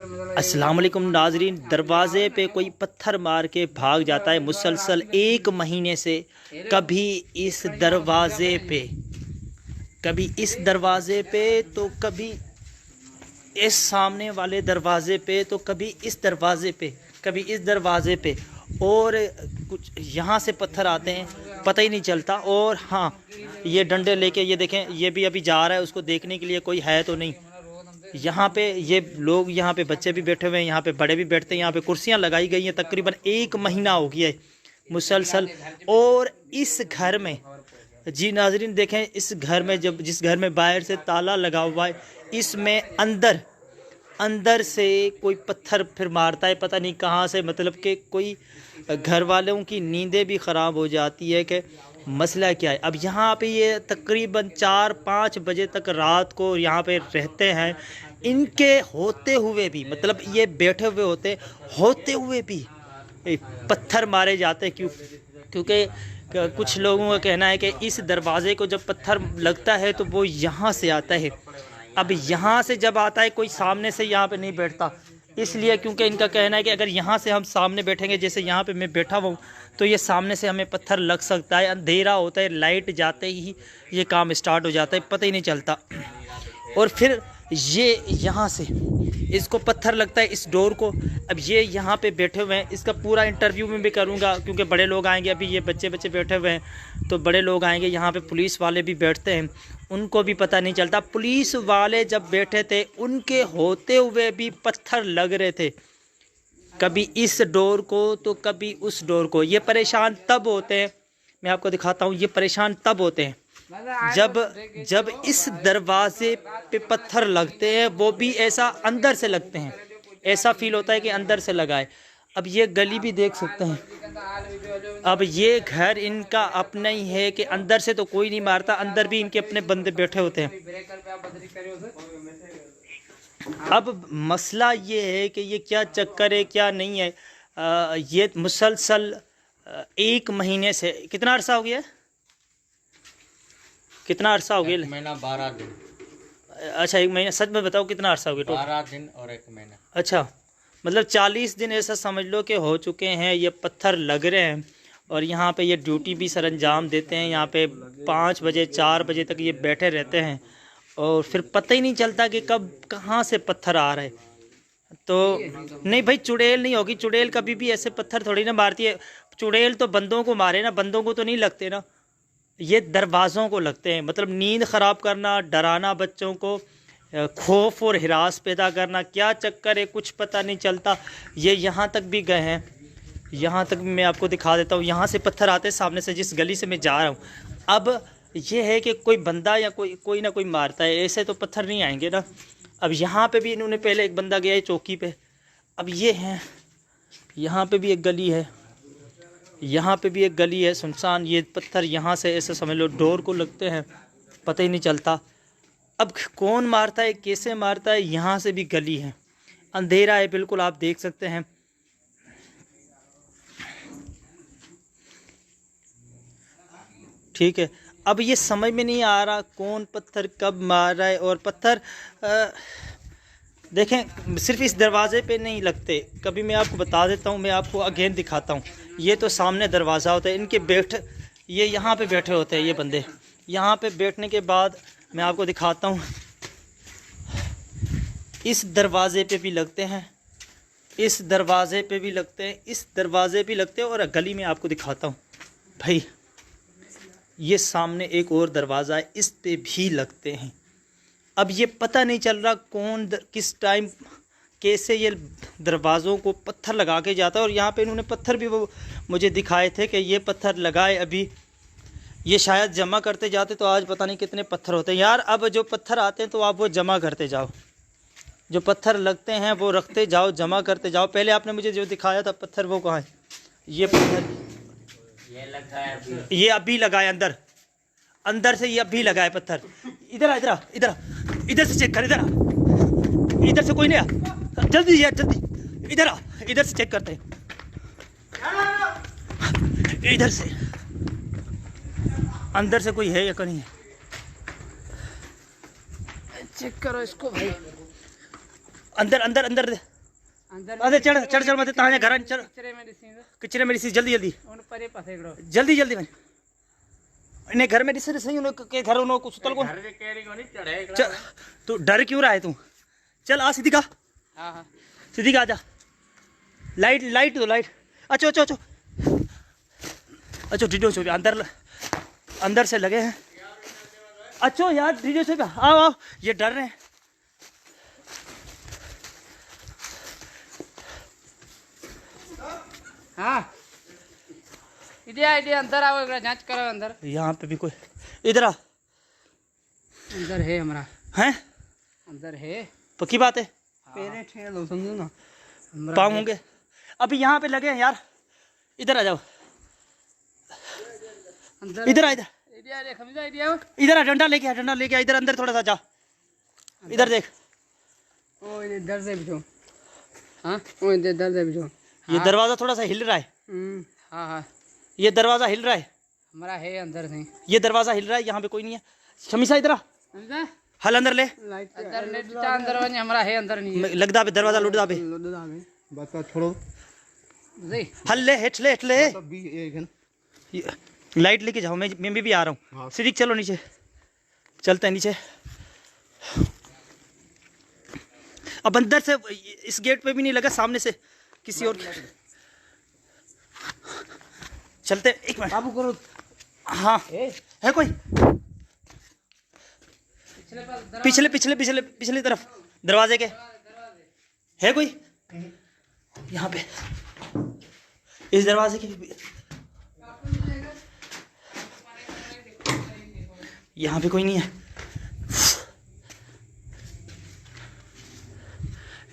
अस्सलाम वालेकुम नाजरीन, दरवाज़े पे कोई पत्थर मार के भाग जाता है मुसलसल 1 महीने से। कभी इस दरवाज़े पे, कभी इस दरवाज़े पे, तो कभी इस सामने वाले दरवाज़े पे, तो कभी इस दरवाज़े पे, कभी इस दरवाज़े पे, और कुछ यहाँ से पत्थर आते हैं, पता ही नहीं चलता। और हाँ, ये डंडे लेके, ये देखें, ये भी अभी जा रहा है, उसको देखने के लिए कोई है तो नहीं। यहाँ पे ये लोग, यहाँ पे बच्चे भी बैठे हुए हैं, यहाँ पे बड़े भी बैठते हैं, यहाँ पे कुर्सियाँ लगाई गई हैं। तकरीबन 1 महीना हो गया है मुसलसल। और इस घर में, जी नाजरीन देखें, इस घर में, जब जिस घर में बाहर से ताला लगा हुआ है, इसमें अंदर से कोई पत्थर फिर मारता है, पता नहीं कहाँ से। मतलब कि कोई घर वालों की नींदें भी ख़राब हो जाती है कि मसला क्या है। अब यहाँ पे ये तकरीबन 4-5 बजे तक रात को यहाँ पे रहते हैं। इनके होते हुए भी, मतलब ये बैठे हुए होते हुए भी पत्थर मारे जाते हैं। क्योंकि कुछ लोगों का कहना है कि इस दरवाज़े को जब पत्थर लगता है तो वो यहाँ से आता है। अब यहाँ से जब आता है, कोई सामने से यहाँ पे नहीं बैठता, इसलिए क्योंकि इनका कहना है कि अगर यहाँ से हम सामने बैठेंगे, जैसे यहाँ पे मैं बैठा हुआ हूँ, तो ये सामने से हमें पत्थर लग सकता है। अंधेरा होता है, लाइट जाते ही ये काम स्टार्ट हो जाता है, पता ही नहीं चलता। और फिर ये यहाँ से इसको पत्थर लगता है, इस डोर को। अब ये यहाँ पे बैठे हुए हैं, इसका पूरा इंटरव्यू में भी करूँगा, क्योंकि बड़े लोग आएंगे। अभी ये बच्चे बैठे हुए हैं, तो बड़े लोग आएंगे। यहाँ पे पुलिस वाले भी बैठते हैं, उनको भी पता नहीं चलता। पुलिस वाले जब बैठे थे, उनके होते हुए भी पत्थर लग रहे थे, कभी इस डोर को तो कभी उस डोर को। ये परेशान तब होते हैं, मैं आपको दिखाता हूँ, ये परेशान तब होते हैं जब इस दरवाजे पे पत्थर लगते हैं, वो भी ऐसा अंदर से लगते हैं, ऐसा फील होता है कि अंदर से लगाए। अब ये गली भी देख सकते हैं। अब ये घर इनका अपना ही है कि अंदर से तो कोई नहीं मारता, अंदर भी इनके अपने बंदे बैठे होते हैं। अब मसला ये है कि ये क्या चक्कर है, क्या नहीं है। ये मुसलसल 1 महीने से, कितना अरसा हो गया, कितना अरसा हो गया? 1 महीना 12 दिन। अच्छा, 1 महीना। सच में बताओ कितना अरसा हो गया? 12 दिन और 1 महीना। अच्छा, मतलब 40 दिन ऐसा समझ लो कि हो चुके हैं, ये पत्थर लग रहे हैं। और यहाँ पे ये ड्यूटी भी सर अंजाम देते हैं। यहाँ पे 5 बजे 4 बजे तक ये बैठे रहते हैं, और फिर पता ही नहीं चलता कि कब कहाँ से पत्थर आ रहे। तो नहीं भाई, चुड़ैल नहीं होगी, चुड़ैल कभी भी ऐसे पत्थर थोड़ी ना मारती है। चुड़ैल तो बंदों को मारे ना, बंदों को तो नहीं लगते ना, ये दरवाज़ों को लगते हैं। मतलब नींद ख़राब करना, डराना, बच्चों को खौफ और हिरास पैदा करना, क्या चक्कर है कुछ पता नहीं चलता। ये यहाँ तक भी गए हैं, यहाँ तक भी मैं आपको दिखा देता हूँ। यहाँ से पत्थर आते हैं सामने से, जिस गली से मैं जा रहा हूँ। अब ये है कि कोई बंदा या कोई ना कोई मारता है, ऐसे तो पत्थर नहीं आएंगे ना। अब यहाँ पे भी इन्होंने, पहले एक बंदा गया है चौकी पे। अब ये हैं, यहाँ पे भी एक गली है, यहाँ पे भी एक गली है सुनसान। ये पत्थर यहाँ से ऐसे समझ लो डोर को लगते हैं, पता ही नहीं चलता। अब कौन मारता है, कैसे मारता है? यहाँ से भी गली है, अंधेरा है बिल्कुल, आप देख सकते हैं। ठीक है, अब ये समझ में नहीं आ रहा कौन पत्थर कब मार रहा है। और पत्थर देखें, सिर्फ इस दरवाज़े पे नहीं लगते, कभी मैं आपको बता देता हूँ, मैं आपको अगेन दिखाता हूँ। ये तो सामने दरवाज़ा होता है, इनके ये यहाँ पे बैठे होते हैं ये बंदे। यहाँ पे बैठने के बाद मैं आपको दिखाता हूँ, इस दरवाज़े पे भी लगते हैं, इस दरवाज़े पे भी लगते हैं, इस दरवाज़े पे लगते हैं। और गली में आपको दिखाता हूँ भाई, ये सामने एक और दरवाज़ा है, इस पे भी लगते हैं। अब ये पता नहीं चल रहा कौन किस टाइम कैसे ये दरवाज़ों को पत्थर लगा के जाता है। और यहाँ पे इन्होंने पत्थर भी वो मुझे दिखाए थे कि ये पत्थर लगाए, अभी ये शायद जमा करते जाते तो आज पता नहीं कितने पत्थर होते हैं। यार, अब जो पत्थर आते हैं तो आप वो जमा करते जाओ, जो पत्थर लगते हैं वो रखते जाओ, जमा करते जाओ। पहले आपने मुझे जो दिखाया था पत्थर, वो कहाँ है? ये पत्थर ये अभी लगाए अंदर से, ये अभी लगाए पत्थर। इधर से चेक कर, इधर से कोई नहीं आ, जल्दी यार जल्दी, इधर से चेक करते हैं, इधर से अंदर से कोई है या नहीं है, चेक करो इसको भाई। अंदर अंदर अंदर अंदर अरे चढ़ चढ़ चल मत ताने घर चल किचरे में दिसींदो किचरे में ॾिसी जल्दी जल्दी उन परे पसेड़ो जल्दी जल्दी वञ इन्हें घर में ॾिस सही उन के घर उन कुछ सुतल कोन घर जे केरी कोनी चढ़े चल तू डर क्यों रहा है तू चल आ सीधी का हां हां सीधी का आजा लाइट लाइट दो लाइट अच्छो अच्छो अच्छो अच्छो डीडो छो अंदर अंदर से लगे हैं अच्छो यार डीडो छो आओ आओ ये डर रहे हैं हां इधर अंदर आओ एक जांच करो अंदर यहाँ पे भी कोई इधर आ अंदर है हमारा हैं अंदर है पक्की बात है पहले ठेल लो समझो ना पाँव होंगे अभी यहाँ पे लगे हैं यार इधर आ जाओ अंदर इधर आ इधर इधर समझो इधर इधर आ डंडा लेके आ इधर अंदर थोड़ा सा जा इधर देख ओ इधर से बिठो हां ओ इधर से बिठो ये दरवाजा थोड़ा सा हिल रहा है हां हां ये दरवाजा हिल रहा है हमारा है अंदर से ये दरवाजा हिल रहा है यहाँ पे कोई नहीं है शमीसा इधर आ समझा हल अंदर ले अंदर ने अंदर वने हमारा है अंदर नहीं है लगदा पे दरवाजा लुटदा पे बस छोड़ो हल ले हेठ ले ये लाइट लेके जाओ मैं भी आ रहा हूँ सिद्दीक चलो नीचे चलते हैं नीचे अब अंदर से इस गेट पे भी नहीं लगा सामने से किसी और चलते एक मिनट बाबू करो हाँ है कोई पिछले पिछले पिछले पिछली तरफ दरवाजे के है कोई यहाँ पे इस दरवाजे के यहाँ पे कोई नहीं है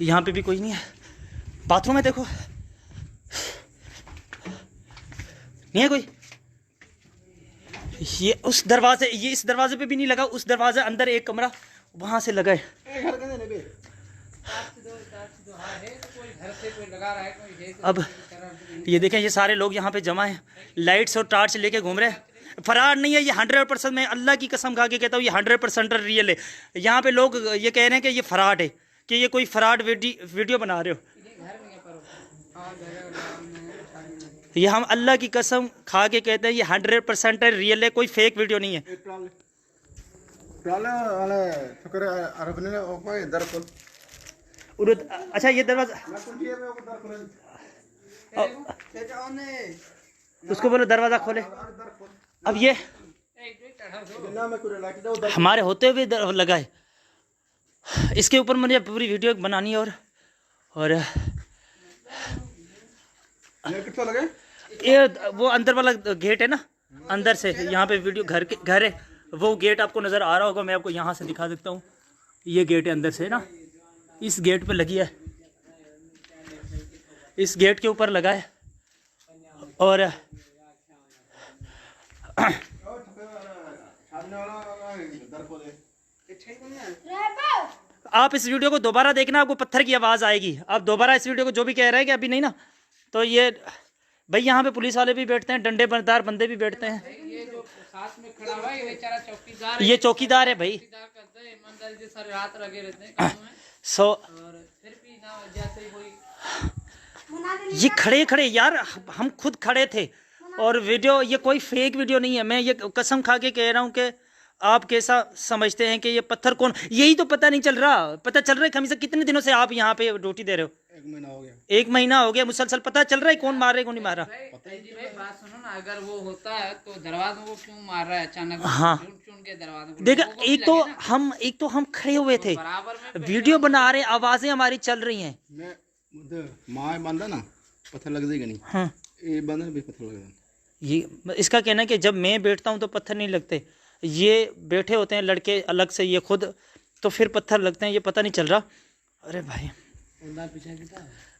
यहाँ पे भी कोई नहीं है बाथरूम में देखो नहीं है कोई ये उस दरवाजे ये इस दरवाजे पे भी नहीं लगा उस दरवाजे अंदर एक कमरा वहां से लगा है अब ये देखें ये सारे लोग यहाँ पे जमा हैं लाइट्स और टार्च लेके घूम रहे हैं फरार नहीं है ये 100% मैं अल्लाह की कसम खा के कहता हूँ ये 100% रियल है यहाँ पे लोग ये कह रहे हैं कि ये फराड है कि ये कोई फराड वीडियो बना रहे हो ये हम अल्लाह की कसम खा के कहते हैं ये 100% रियल है कोई फेक वीडियो नहीं है अच्छा ये दरवाजा उसको बोलो दरवाजा खोले अब ये हमारे होते हुए लगा है इसके ऊपर मुझे पूरी वीडियो बनानी है और ये वो अंदर वाला गेट है ना अंदर से यहाँ पे वीडियो घर है वो गेट आपको नज़र आ रहा होगा मैं आपको यहाँ से दिखा देता हूँ ये गेट है अंदर से ना इस गेट पे लगी है इस गेट के ऊपर लगा है और आप इस वीडियो को दोबारा देखना आपको पत्थर की आवाज़ आएगी आप दोबारा इस वीडियो को जो भी कह रहे हैं कि अभी नहीं ना तो ये भाई यहाँ पे पुलिस वाले भी बैठते हैं डंडे बरदार बंदे भी बैठते हैं ये जो साथ में खड़ा हुआ है ये बेचारा चौकीदार ये चौकीदार है भाई ईमानदारी से सारे रात लगे रहते हैं काम में सो और फिर भी ना जैसे कोई ये खड़े खड़े यार हम खुद खड़े थे और वीडियो ये कोई फेक वीडियो नहीं है मैं ये कसम खा के कह रहा हूँ कि आप कैसा समझते हैं कि ये पत्थर कौन यही तो पता नहीं चल रहा पता चल रहा है खमीसा कितने दिनों से आप यहाँ पे ड्यूटी दे रहे हो 1 महीना हो गया मुसलसल पता चल रहा है कौन मार रहा है कौन नहीं मार रहा जी भाई बात सुनो ना अगर वो होता है तो दरवाजों को क्यों मार रहा है अचानक हाँ चुन के दरवाजों को देखा एक तो हम खड़े हुए थे वीडियो बना रहे आवाजें हमारी चल रही हैं माँ बंदा ना पत्थर लग जाएगा नहीं हाँ ये बंदा भी पत्थर लग जाएगा ये इसका कहना है कि जब मैं बैठता हूँ तो पत्थर नहीं लगते ये बैठे होते हैं लड़के अलग से ये खुद तो फिर पत्थर लगते हैं ये पता नहीं चल रहा अरे भाई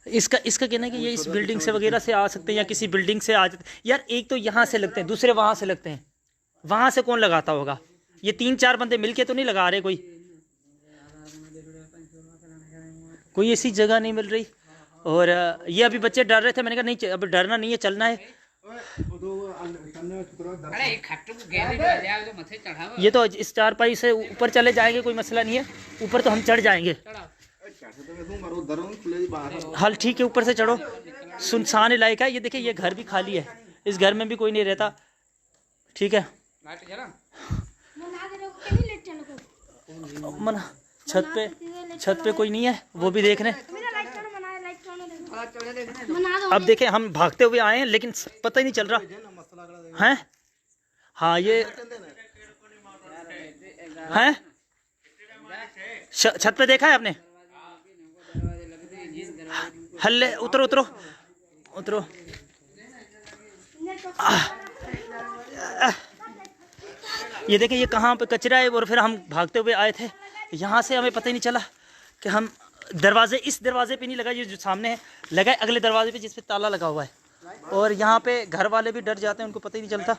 इसका कहना है कि ये इस बिल्डिंग से वगैरह से आ सकते हैं या किसी बिल्डिंग से आ जाते यार एक तो यहाँ से लगते हैं दूसरे वहाँ से लगते हैं वहाँ से कौन लगाता होगा ये 3-4 बंदे मिलके तो नहीं लगा रहे कोई ऐसी जगह नहीं मिल रही और ये अभी बच्चे डर रहे थे मैंने कहा नहीं अभी डरना नहीं है चलना है ये तो इस चारपाई से ऊपर चले जाएंगे कोई मसला नहीं है ऊपर तो हम चढ़ जाएंगे हल ठीक है, ऊपर से चढ़ो। सुनसान इलाका है ये, देखिए ये घर भी खाली है, इस घर में भी कोई नहीं रहता। ठीक है मना, छत पे कोई नहीं है, वो भी देख रहे हैं। अब देखें हम भागते हुए आए हैं लेकिन पता ही नहीं चल रहा है। हाँ ये है, छत पे देखा है आपने? हल्ले उतरो उतरो उतरो। ये देखें ये कहाँ पे कचरा है, और फिर हम भागते हुए आए थे यहाँ से, हमें पता ही नहीं चला कि हम दरवाजे, इस दरवाजे पे नहीं लगा, ये जो सामने है लगा है अगले दरवाजे पे जिस पे ताला लगा हुआ है। और यहाँ पे घर वाले भी डर जाते हैं, उनको पता ही नहीं चलता।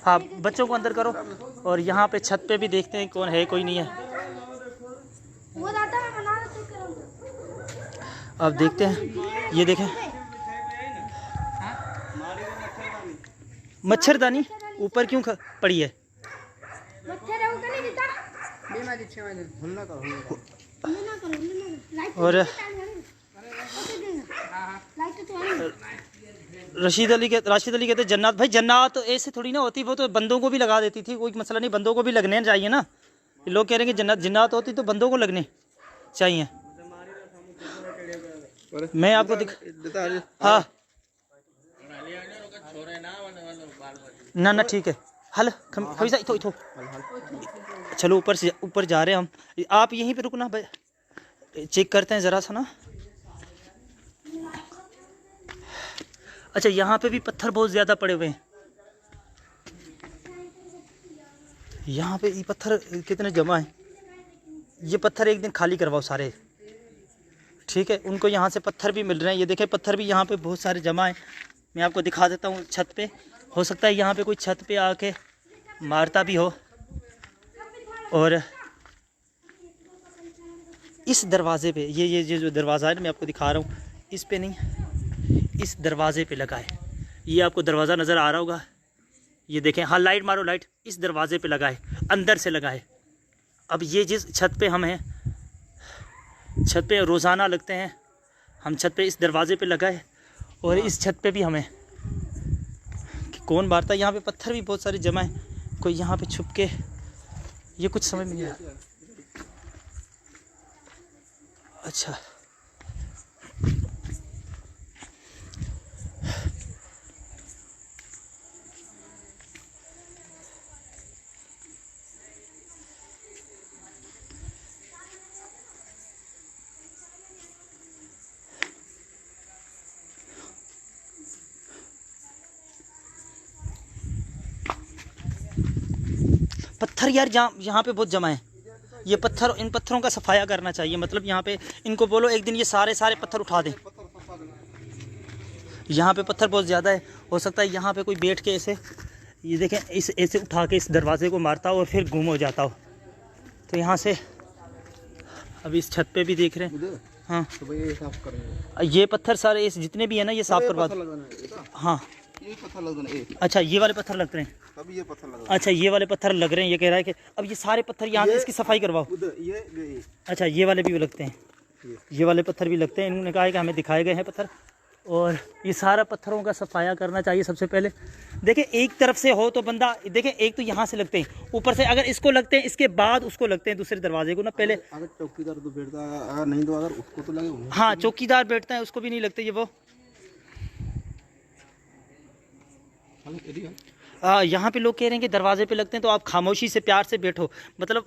हाँ बच्चों को अंदर करो। और यहाँ पे छत पे भी देखते हैं कौन है, कोई नहीं है। अब देखते हैं, ये देखें मच्छरदानी ऊपर क्यों पड़ी है? और राशिद अली कहते जन्नत, भाई जन्नत ऐसे थोड़ी ना होती, वो तो बंदों को भी लगा देती थी, कोई मसला नहीं, बंदों को भी लगने चाहिए ना। लोग कह रहे हैं कि जन्नत जन्नत होती तो बंदों को लगने चाहिए। मैं आपको हाँ ना ठीक है, हल इथो चलो ऊपर जा रहे हैं हम। आप यहीं पे रुकना, चेक करते हैं ज़रा सा ना। अच्छा यहाँ पे भी पत्थर बहुत ज़्यादा पड़े हुए हैं, यहाँ पे ये पत्थर कितने जमा हैं। ये पत्थर एक दिन खाली करवाओ सारे, ठीक है? उनको यहाँ से पत्थर भी मिल रहे हैं, ये देखें पत्थर भी यहाँ पे बहुत सारे जमा हैं। मैं आपको दिखा देता हूँ छत पे, हो सकता है यहाँ पे कोई छत पे आके मारता भी हो। और इस दरवाजे पे ये जो दरवाज़ा है ना, मैं आपको दिखा रहा हूँ, इस पे नहीं, इस दरवाजे पे लगा है। ये आपको दरवाज़ा नज़र आ रहा होगा, ये देखें। हाँ लाइट मारो, लाइट इस दरवाजे पे लगा है, अंदर से लगा है। अब ये जिस छत पे हम हैं, छत पे रोज़ाना लगते हैं हम, छत पे इस दरवाजे पे लगा है। और इस छत पे भी हमें कि कौन मारता है। यहाँ पे पत्थर भी बहुत सारे जमा है, कोई यहाँ पे छुप के, ये कुछ समझ में नहीं आया। अच्छा पत्थर यार यहाँ पे बहुत जमा है, ये पत्थर, इन पत्थरों का सफाया करना चाहिए। मतलब यहाँ पे इनको बोलो एक दिन ये सारे पत्थर उठा दें। यहाँ पे पत्थर बहुत ज़्यादा है, हो सकता है यहाँ पे कोई बैठ के ऐसे, ये देखें इस ऐसे उठा के इस दरवाजे को मारता हो और फिर गुम हो जाता हो। तो यहाँ से अभी इस छत पे भी देख रहे हैं। हाँ तो ये साफ करेंगे, ये पत्थर सारे इस जितने भी है ना, ये साफ करवा दो। हाँ ये पत्थर लग रहे हैं। अच्छा ये वाले पत्थर लगते हैं, अभी ये पत्थर लग रहा है। अच्छा ये वाले पत्थर लग रहे हैं। ये कह रहा है कि अब ये सारे पत्थर यहाँ से इसकी सफाई करवाओ। ये अच्छा ये वाले भी लगते हैं, ये वाले पत्थर भी लगते हैं। इन्होंने कहा है कि हमें दिखाए गए हैं पत्थर, और ये सारा पत्थरों का सफाया करना चाहिए सबसे पहले। देखिए एक तरफ से हो तो बंदा, देखिए एक तो यहाँ से लगते हैं, ऊपर से अगर इसको लगते हैं, इसके बाद उसको लगते हैं दूसरे दरवाजे को ना। पहले अगर चौकीदार तो बैठता है, अगर नहीं तो अगर उसको तो लगे। हाँ चौकीदार बैठता है, उसको भी नहीं लगते ये वो। यहाँ पे लोग कह रहे हैं कि दरवाजे पे लगते हैं, तो आप खामोशी से प्यार से बैठो, मतलब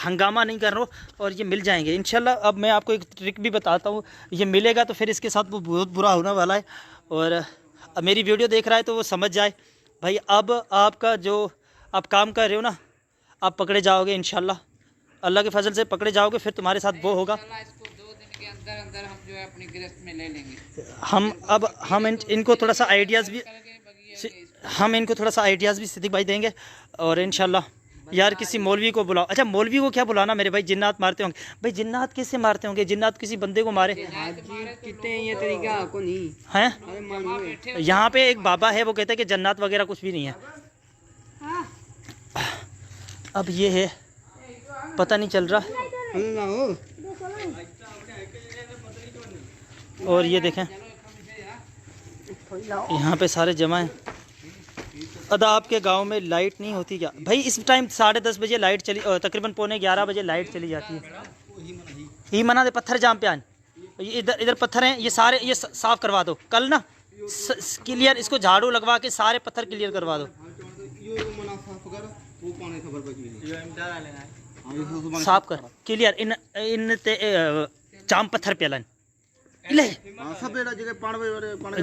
हंगामा नहीं कर रहे हो, और ये मिल जाएंगे इंशाल्लाह। अब मैं आपको एक ट्रिक भी बताता हूँ, ये मिलेगा तो फिर इसके साथ वो बहुत बुरा होने वाला है। और अब मेरी वीडियो देख रहा है तो वो समझ जाए भाई, अब आपका जो आप काम कर रहे हो ना, आप पकड़े जाओगे इंशाल्लाह, अल्लाह के फजल से पकड़े जाओगे, फिर तुम्हारे साथ वो होगा। इसको 2 दिन के अंदर अंदर हम जो है अपनी गिरफ्त में ले लेंगे। हम इनको थोड़ा सा आइडियाज़ भी, हम इनको थोड़ा सा आइडियाज़ भी सिद्दीक भाई देंगे। और इंशाल्लाह यार किसी मौलवी को बुलाओ। अच्छा मौलवी को क्या बुलाना मेरे भाई, जिन्नात मारते होंगे भाई। जिन्नात कैसे मारते होंगे? जिन्नात किसी बंदे को मारे कितने ये तरीका आपको नहीं हैं? यहाँ पे एक बाबा है, वो कहता है कि जन्नत वगैरह कुछ भी नहीं है। अब ये है, पता नहीं चल रहा। और ये देखें यहाँ पे सारे जमा हैं। अदा आपके गांव में लाइट नहीं होती क्या भाई? इस टाइम 10:30 बजे लाइट चली, तकरीबन 11:15 बजे लाइट चली जाती है। ही मना दे पत्थर जाम पे आन, इधर इधर पत्थर हैं, ये सारे ये साफ करवा दो कल ना, क्लियर। इसको झाड़ू लगवा के सारे पत्थर क्लियर करवा दो, साफ कर क्लियर। इन इन जाम पत्थर पे लन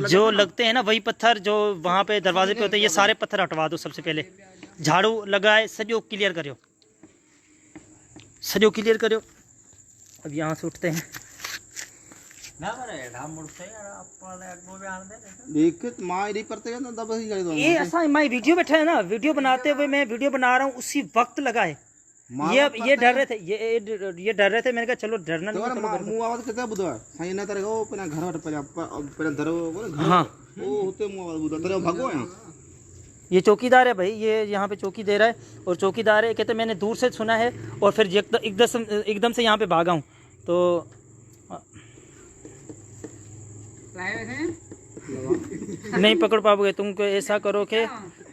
जो लगते हैं ना वही पत्थर जो वहाँ पे दरवाजे पे होते हैं, ये सारे पत्थर हटवा दो सबसे पहले। झाड़ू लगाए, सजो क्लियर करो, सजो क्लियर करो। अब यहाँ से उठते हैं। ये ऐसा मैं वीडियो बैठा है ना, वीडियो बनाते हुए मैं वीडियो बना रहा हूँ, उसी वक्त लगा है। ये डर रहे थे, ये डर रहे थे। मैंने कहा चलो डरना नहीं। हाँ ये चौकीदार है भाई, ये यहाँ पे चौकी दे रहा है। और चौकीदार है कहते मैंने दूर से सुना है और फिर एकदम से यहाँ पे भागा हूँ। तो नहीं पकड़ पाओगे तुम, को ऐसा करो कि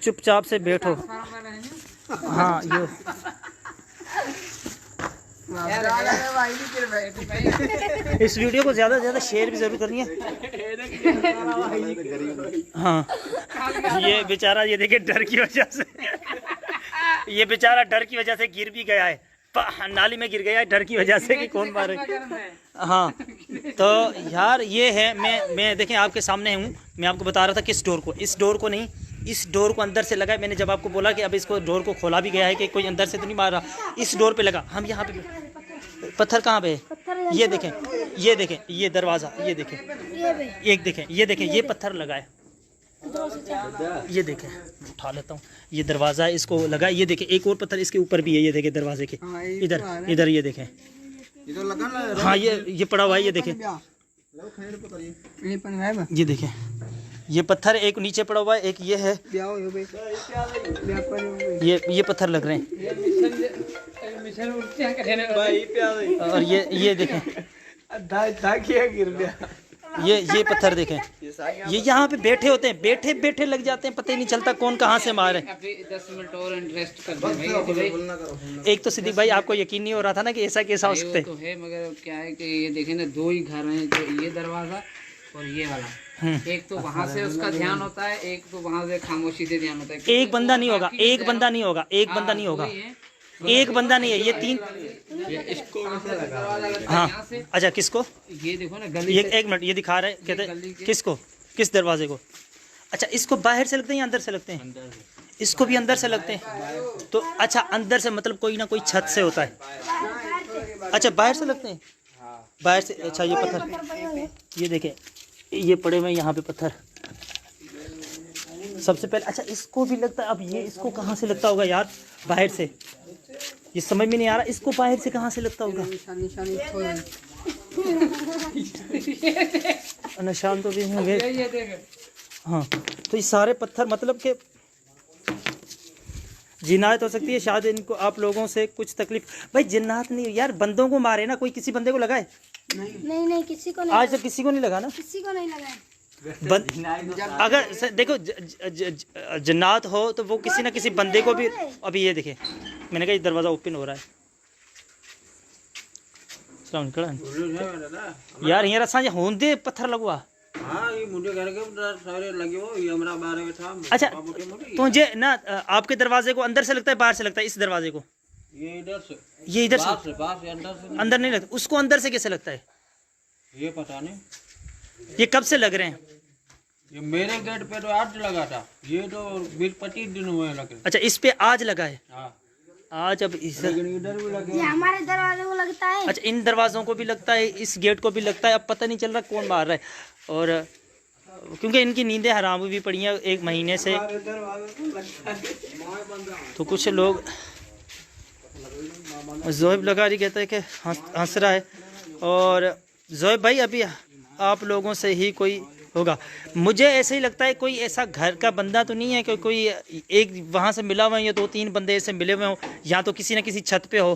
चुपचाप से बैठो। हाँ ये इस वीडियो को ज़्यादा से ज़्यादा शेयर भी ज़रूर करनी है। हाँ ये बेचारा, ये देखिए डर की वजह से, ये बेचारा डर की वजह से गिर भी गया है, नाली में गिर गया है डर की वजह से कि कौन मारे। हाँ तो यार ये है, मैं देखें आपके सामने हूँ। मैं आपको बता रहा था किस डोर को, इस डोर को नहीं, इस डोर को अंदर से लगा है। मैंने जब आपको बोला कि अब इसको डोर को खोला भी गया है कि कोई अंदर से तो नहीं मार रहा, इस डोर पे लगा। हम यहाँ पे पत्थर कहाँ पे है? ये देखें, ये देखें, ये दरवाज़ा, ये देखें, एक देखें, ये देखें, ये पत्थर लगा है। ये देखें, उठा लेता हूँ, ये दरवाज़ा है, इसको लगा। ये देखें एक और पत्थर इसके ऊपर भी है, ये देखें दरवाजे के इधर इधर, ये देखें। हाँ ये पड़ा हुआ है, ये देखें, ये देखें, ये पत्थर एक नीचे पड़ा हुआ है, एक ये है, ये पत्थर लग रहे हैं। और ये देखें, ये पत्थर देखें, ये यहाँ पे बैठे होते हैं, बैठे बैठे लग जाते हैं, पता ही नहीं चलता कौन कहाँ से मारे। 10 मिनट और रेस्ट कर दे। एक तो सिद्दीक भाई आपको यकीन नहीं हो रहा था ना कि ऐसा कैसा हो सकता है। तो है मगर क्या है कि ये देखें ना, 2 ही घर हैं, जो ये दरवाजा और ये वाला। एक तो वहाँ से उसका ध्यान होता है, एक तो वहाँ से खामोशी से ध्यान होता है। एक बंदा नहीं होगा, एक बंदा नहीं होगा, एक बंदा नहीं होगा, एक बंदा नहीं है, ये 3। हाँ अच्छा किसको? ये देखो ना गली, ये एक मिनट, ये दिखा रहे कहते किसको, किस दरवाजे को? अच्छा इसको बाहर से लगते हैं या अंदर से लगते हैं? इसको भी अंदर से लगते हैं। तो अच्छा अंदर से मतलब कोई ना कोई छत से होता है। अच्छा बाहर से लगते हैं, बाहर से। अच्छा ये पत्थर, ये देखें, ये पड़े हुए यहाँ पे पत्थर सबसे पहले। अच्छा इसको भी लगता है। अब ये इसको कहाँ से लगता होगा यार? बाहर से, ये समझ में नहीं आ रहा, इसको बाहर से कहाँ से लगता होगा? निशान तो भी होंगे। हाँ तो ये सारे पत्थर मतलब कि जिन्नात हो सकती है शायद इनको, आप लोगों से कुछ तकलीफ। भाई जिन्नात नहीं यार, बंदों को मारे ना, कोई किसी बंदे को लगाए? नहीं किसी को नहीं। आज तक किसी को नहीं लगा ना, किसी को नहीं लगा। अगर देखो जन्नात हो तो वो किसी ना किसी बंदे को भी। अभी ये देखे, मैंने कहा ये दरवाज़ा ओपन हो रहा है। यार ये रसा होंदे पत्थर लगवा। अच्छा तो ये ना आपके दरवाजे को अंदर से लगता है बाहर से लगता है? इस दरवाजे को ये इधर से अंदर नहीं लगता, उसको अंदर से कैसे लगता है? ये पता नहीं, ये कब से लग रहे हैं? ये मेरे गेट पे तो आज लगा था, ये तो 20-25 दिन हुए लगे। अच्छा इस पे आज लगा है? हाँ आज। अब इस इधर भी लगे, ये हमारे दरवाजे को लगता है। अच्छा इन दरवाज़ों को भी लगता है, इस गेट को भी लगता है। अब पता नहीं चल रहा कौन मार रहा है। और क्योंकि इनकी नींदें हराम भी पड़ी हैं 1 महीने से, तो कुछ लोग जोएब लगारी कहता है कि हंस रहा है। और जोएब भाई अभी आप लोगों से ही कोई होगा। मुझे ऐसे ही लगता है कोई ऐसा घर का बंदा तो नहीं है कि कोई एक वहाँ से मिला हुआ है या 2-3 बंदे ऐसे मिले हुए हो, या तो किसी न किसी छत पे हो,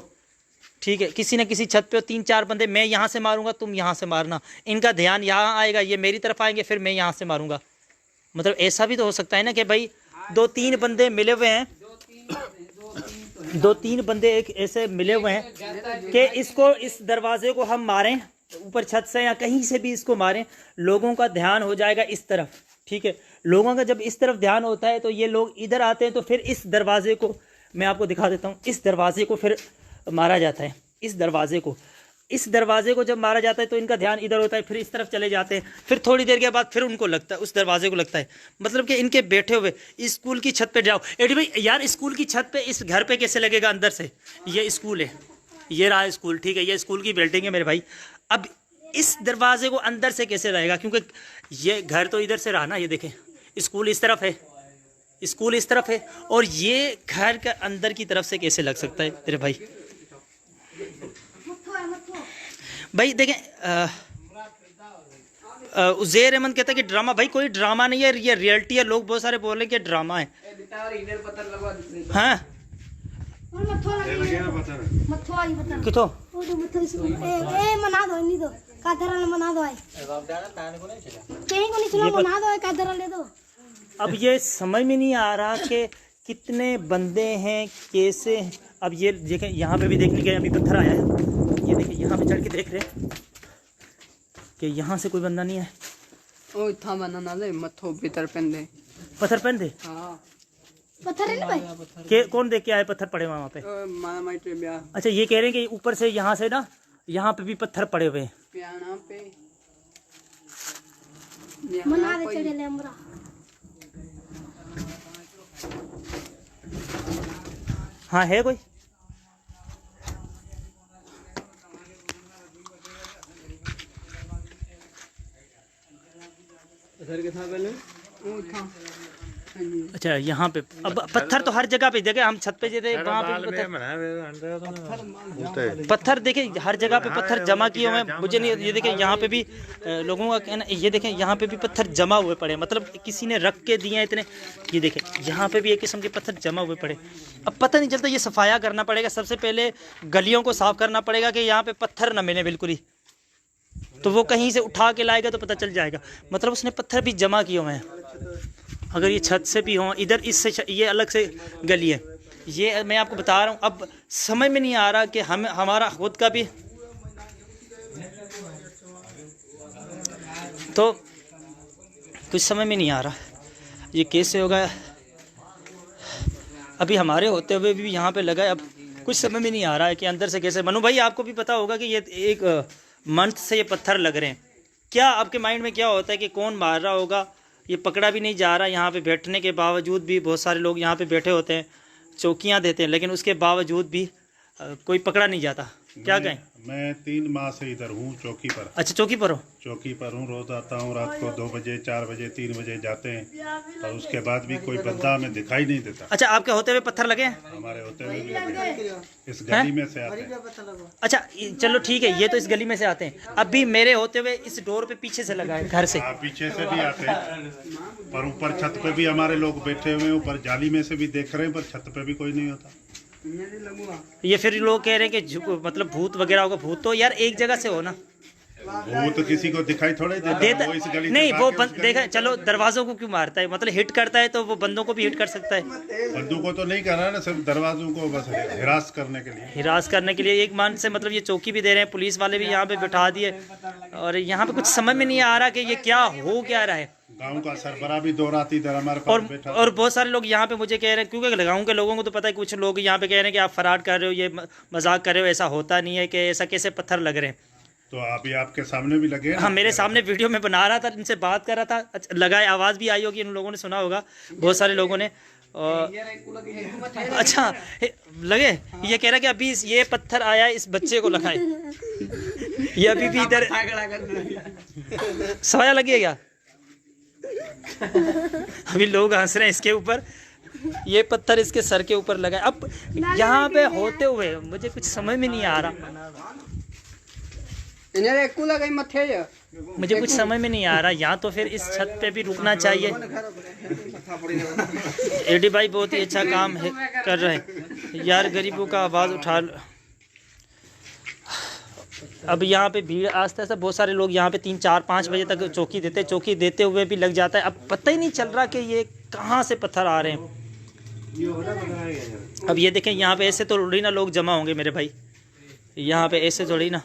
ठीक है, किसी न किसी छत पे हो, 3-4 बंदे, मैं यहाँ से मारूंगा तुम यहाँ से मारना, इनका ध्यान यहाँ आएगा, ये मेरी तरफ आएंगे, फिर मैं यहाँ से मारूंगा। मतलब ऐसा भी तो हो सकता है ना कि भाई 2-3 बंदे मिले हुए हैं, 2-3 बंदे एक ऐसे मिले हुए हैं कि इसको, इस दरवाजे को हम मारें ऊपर छत से या कहीं से भी इसको मारें, लोगों का ध्यान हो जाएगा इस तरफ, ठीक है। लोगों का जब इस तरफ ध्यान होता है तो ये लोग इधर आते हैं, तो फिर इस दरवाजे को मैं आपको दिखा देता हूँ, इस दरवाजे को फिर मारा जाता है, इस दरवाजे को जब मारा जाता है तो इनका ध्यान इधर होता है, फिर इस तरफ चले जाते हैं, फिर थोड़ी देर के बाद फिर उनको लगता है, उस दरवाजे को लगता है, मतलब कि इनके बैठे हुए स्कूल की छत पे जाओ। एडी भाई यार, स्कूल की छत पे इस घर पे कैसे लगेगा अंदर से? ये स्कूल है, ये रहा स्कूल, ठीक है, ये स्कूल की बिल्डिंग है मेरे भाई। अब इस दरवाजे को अंदर से कैसे रहेगा, क्योंकि ये घर तो इधर से रहा ना, ये देखें स्कूल इस तरफ है, स्कूल इस तरफ है, और ये घर के अंदर की तरफ से कैसे लग सकता है मेरे भाई? भाई देखें, उज़ैर अहमद कहता है कि ड्रामा, भाई कोई ड्रामा नहीं है, ये रियलिटी है। लोग बहुत सारे बोल रहे हैं कि ड्रामा है। हाँ कितो ए मना दो, नहीं दो कादरा ने मना दो, कहीं को नहीं सुना, मना दो कादरा ले दो। अब ये समझ में नहीं आ रहा कि कितने बंदे हैं, कैसे। अब ये देखें, यहाँ पे भी देखने के अभी पत्थर आया है, ये देखिए यहाँ पे चढ़ के देख रहे हैं कि यहाँ से कोई बंदा नहीं है। ओ था बनाना ले मथो भीतर पेंदे, पत्थर पहन दे, हां पत्थर है ना भाई, के कौन देख के आए पत्थर पड़े वहाँ पे? मामा माइटे ब्याह अच्छा, ये कह रहे हैं कि ऊपर से यहाँ से ना, यहाँ पे भी पत्थर पड़े हुए हैं। पियाना पे मना दे चढ़े ले हमरा। हाँ है कोई? अच्छा, यहाँ पे अब पत्थर तो हर जगह पे देखे, हम छत पे जेते वहाँ पे पत्थर देखे, हर जगह पे पत्थर जमा किए हुए हैं। मुझे नहीं, ये देखे यहाँ पे भी लोगों का कहना, ये देखें यहाँ पे भी पत्थर जमा हुए पड़े, मतलब किसी ने रख के दिए हैं इतने। ये देखें यहाँ पे भी एक किस्म के पत्थर जमा हुए पड़े। अब पता नहीं चलता, ये सफाया करना पड़ेगा, सबसे पहले गलियों को साफ करना पड़ेगा कि यहाँ पे पत्थर न मिले बिल्कुल ही, तो वो कहीं से उठा के लाएगा तो पता चल जाएगा। मतलब उसने पत्थर भी जमा किए हुए हैं, अगर ये छत से भी हों, इधर इससे ये अलग से गली है, ये मैं आपको बता रहा हूँ। अब समझ में नहीं आ रहा कि हम, हमारा खुद का भी तो कुछ समझ में नहीं आ रहा ये कैसे होगा। अभी हमारे होते हुए भी यहाँ पे लगा है, अब कुछ समझ में नहीं आ रहा है कि अंदर से कैसे। मनु भाई आपको भी पता होगा कि ये एक मंथ से ये पत्थर लग रहे हैं, क्या आपके माइंड में क्या होता है कि कौन मार रहा होगा? ये पकड़ा भी नहीं जा रहा। यहाँ पे बैठने के बावजूद भी बहुत सारे लोग यहाँ पे बैठे होते हैं, चौकियाँ देते हैं, लेकिन उसके बावजूद भी कोई पकड़ा नहीं जाता। क्या कहें? मैं 3 माह से इधर हूँ चौकी पर। अच्छा, चौकी पर हो? चौकी पर हूँ, रोज आता हूँ, रात को 2 बजे 4 बजे 3 बजे जाते हैं, और उसके बाद भी कोई बंदा हमें दिखाई नहीं देता। अच्छा, आपके होते हुए पत्थर लगे हैं? हमारे होते हुए भी लगे, इस गली में से आते हैं। अच्छा चलो ठीक है, ये तो इस गली में से आते हैं। अभी मेरे होते हुए इस डोर पे पीछे से लगा है, घर से। पीछे से भी आते हैं, पर ऊपर छत पे भी हमारे लोग बैठे हुए हैं, ऊपर जाली में से भी देख रहे हैं, पर छत पे भी कोई नहीं होता। ये फिर लोग कह रहे हैं कि मतलब भूत वगैरह होगा। भूत तो यार एक जगह से हो ना, भूत किसी को दिखाई थोड़े देता, वो इस गली से नहीं, वो भाग के देखा, चलो दरवाजों को क्यों मारता है, मतलब हिट करता है तो वो बंदों को भी हिट कर सकता है। बंदूक को तो नहीं कर रहा है ना, सिर्फ दरवाजों को बस हिरास करने के लिए। हिरास करने के लिए एक मान से, मतलब ये चौकी भी दे रहे हैं, पुलिस वाले भी यहाँ पे बिठा दिए, और यहाँ पे कुछ समझ में नहीं आ रहा कि ये क्या हो क्या रहा है। गांव का सरबराह भी 2 रात इधर हमारे पास बैठा, और बहुत सारे लोग यहाँ पे मुझे कह रहे हैं, क्योंकि गाँव के लोगों को तो पता है, कुछ लोग यहाँ पे कह रहे हैं कि आप फराड कर रहे हो, ये मजाक कर रहे हो, ऐसा होता नहीं है, कि ऐसा कैसे पत्थर लग रहे हैं। तो अभी आपके सामने भी लगे। हाँ, मेरे सामने वीडियो में बना रहा था, इनसे बात कर रहा था, अच्छा, लगाए, आवाज़ भी आई होगी, इन लोगों ने सुना होगा, बहुत सारे लोगों ने। अच्छा लगे, ये कह रहा कि अभी ये पत्थर आया इस बच्चे को लगाए, ये अभी भी इधर सवाया लगी है क्या? अभी लोग हंस रहे हैं इसके ऊपर, ये पत्थर इसके सर के ऊपर लगा है। अब यहाँ पे होते हुए मुझे कुछ समझ में नहीं आ रहा। इन्हें एक को लगाई मथे है मुझे कुछ समझ में नहीं आ रहा, यहाँ तो फिर इस छत पे भी रुकना चाहिए। एडी भाई बहुत ही अच्छा काम है कर रहे हैं यार, गरीबों का आवाज़ उठा। अब यहाँ पे भीड़ आस्ते आस्ते बहुत सारे लोग यहाँ पे 3, 4, 5 बजे तक चौकी देते हुए भी लग जाता है। अब पता ही नहीं चल रहा कि ये कहाँ से पत्थर आ रहे हैं। अब ये देखें यहाँ पे ऐसे तो थोड़ी ना लोग जमा होंगे मेरे भाई, यहाँ पे ऐसे थोड़ी ना।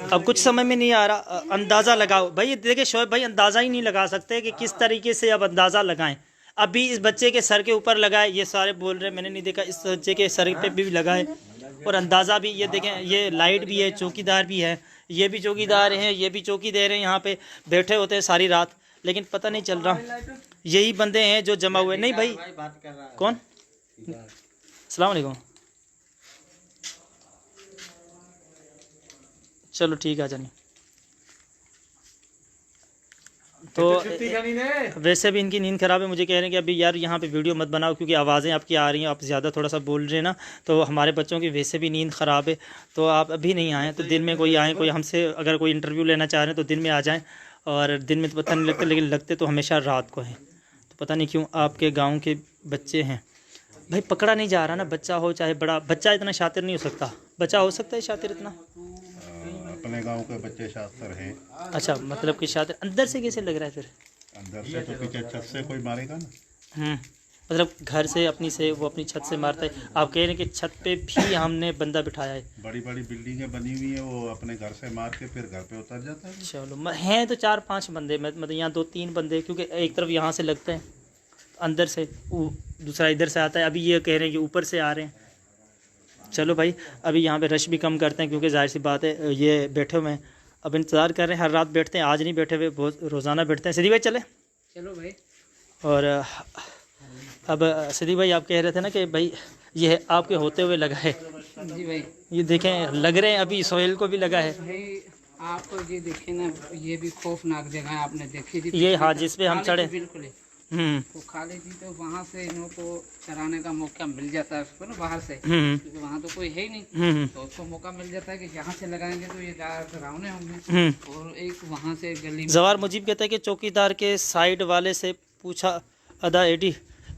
अब कुछ समझ में नहीं आ रहा, अंदाज़ा लगाओ भाई। देखिए शोएब भाई, अंदाज़ा ही नहीं लगा सकते कि किस तरीके से अब अंदाज़ा लगाएं। अभी इस बच्चे के सर के ऊपर लगाए, ये सारे बोल रहे हैं, मैंने नहीं देखा। इस बच्चे के सर पे भी लगाए और अंदाज़ा भी, ये देखें ये लाइट भी है, चौकीदार भी है, ये भी चौकीदार हैं, ये भी चौकी दे रहे हैं, यहाँ पे बैठे होते हैं सारी रात, लेकिन पता नहीं चल रहा। यही बंदे हैं जो जमा हुए। नहीं भाई कौन? अस्सलाम वालेकुम। चलो ठीक है जानी। तो वैसे भी इनकी नींद ख़राब है, मुझे कह रहे हैं कि अभी यार यहाँ पे वीडियो मत बनाओ क्योंकि आवाज़ें आपकी आ रही हैं, आप ज़्यादा थोड़ा सा बोल रहे हैं ना, तो हमारे बच्चों की वैसे भी नींद ख़राब है। तो आप अभी नहीं आएँ तो दिन में कोई आएँ, कोई हमसे अगर कोई इंटरव्यू लेना चाह रहे हैं तो दिन में आ जाएँ, और दिन में तो पता नहीं लगता, लेकिन लगते तो हमेशा रात को हैं। तो पता नहीं क्यों आपके गाँव के बच्चे हैं भाई, पकड़ा नहीं जा रहा ना, बच्चा हो चाहे बड़ा। बच्चा इतना शातिर नहीं हो सकता, बच्चा हो सकता है शातिर इतना? अपने गांव के बच्चे शास्त्र हैं। अच्छा, मतलब कि शातिर अंदर से कैसे लग रहा है फिर? अंदर से तो पीछे छत से कोई मारेगा ना। मतलब घर से अपनी से वो अपनी छत से मारता है। आप कह रहे हैं कि छत पे भी हमने बंदा बिठाया है। बड़ी बड़ी बिल्डिंगें बनी हुई है, वो अपने घर से मार के फिर घर पे उतर जाता है। चलो हैं तो 4-5 बंदे, मतलब यहाँ 2-3 बंदे, क्योंकि एक तरफ यहाँ से लगते हैं अंदर से, दूसरा इधर से आता है। अभी ये कह रहे हैं कि ऊपर से आ रहे हैं। चलो भाई अभी यहाँ पे रश भी कम करते हैं क्योंकि जाहिर सी बात है ये बैठे हुए हैं, अब इंतज़ार कर रहे हैं। हर रात बैठते हैं, आज नहीं बैठे हुए, बहुत रोज़ाना बैठते हैं। सिद्दीक भाई चले। चलो भाई। और अब सिद्दीक भाई आप कह रहे थे ना कि भाई ये आपके होते हुए लगा है। जी भाई ये देखें लग रहे हैं, अभी सोहेल को भी लगा है भाई। आपको ये देखे ना, ये भी खौफनाक जगह है, आपने देखी थी ये। हाँ, जिस पे हम चढ़े बिल्कुल तो खाली थी, तो वहाँ से इन्हों को चराने का मौका मिल जाता है उसको ना बाहर से, क्योंकि वहाँ तो कोई है ही नहीं, तो उसको मौका मिल जाता है कि यहाँ से लगाएंगे तो ये डरावने होंगे। और एक वहाँ से गली जवार मुजीब कहता है कि चौकीदार के साइड वाले से पूछा अदा एडी।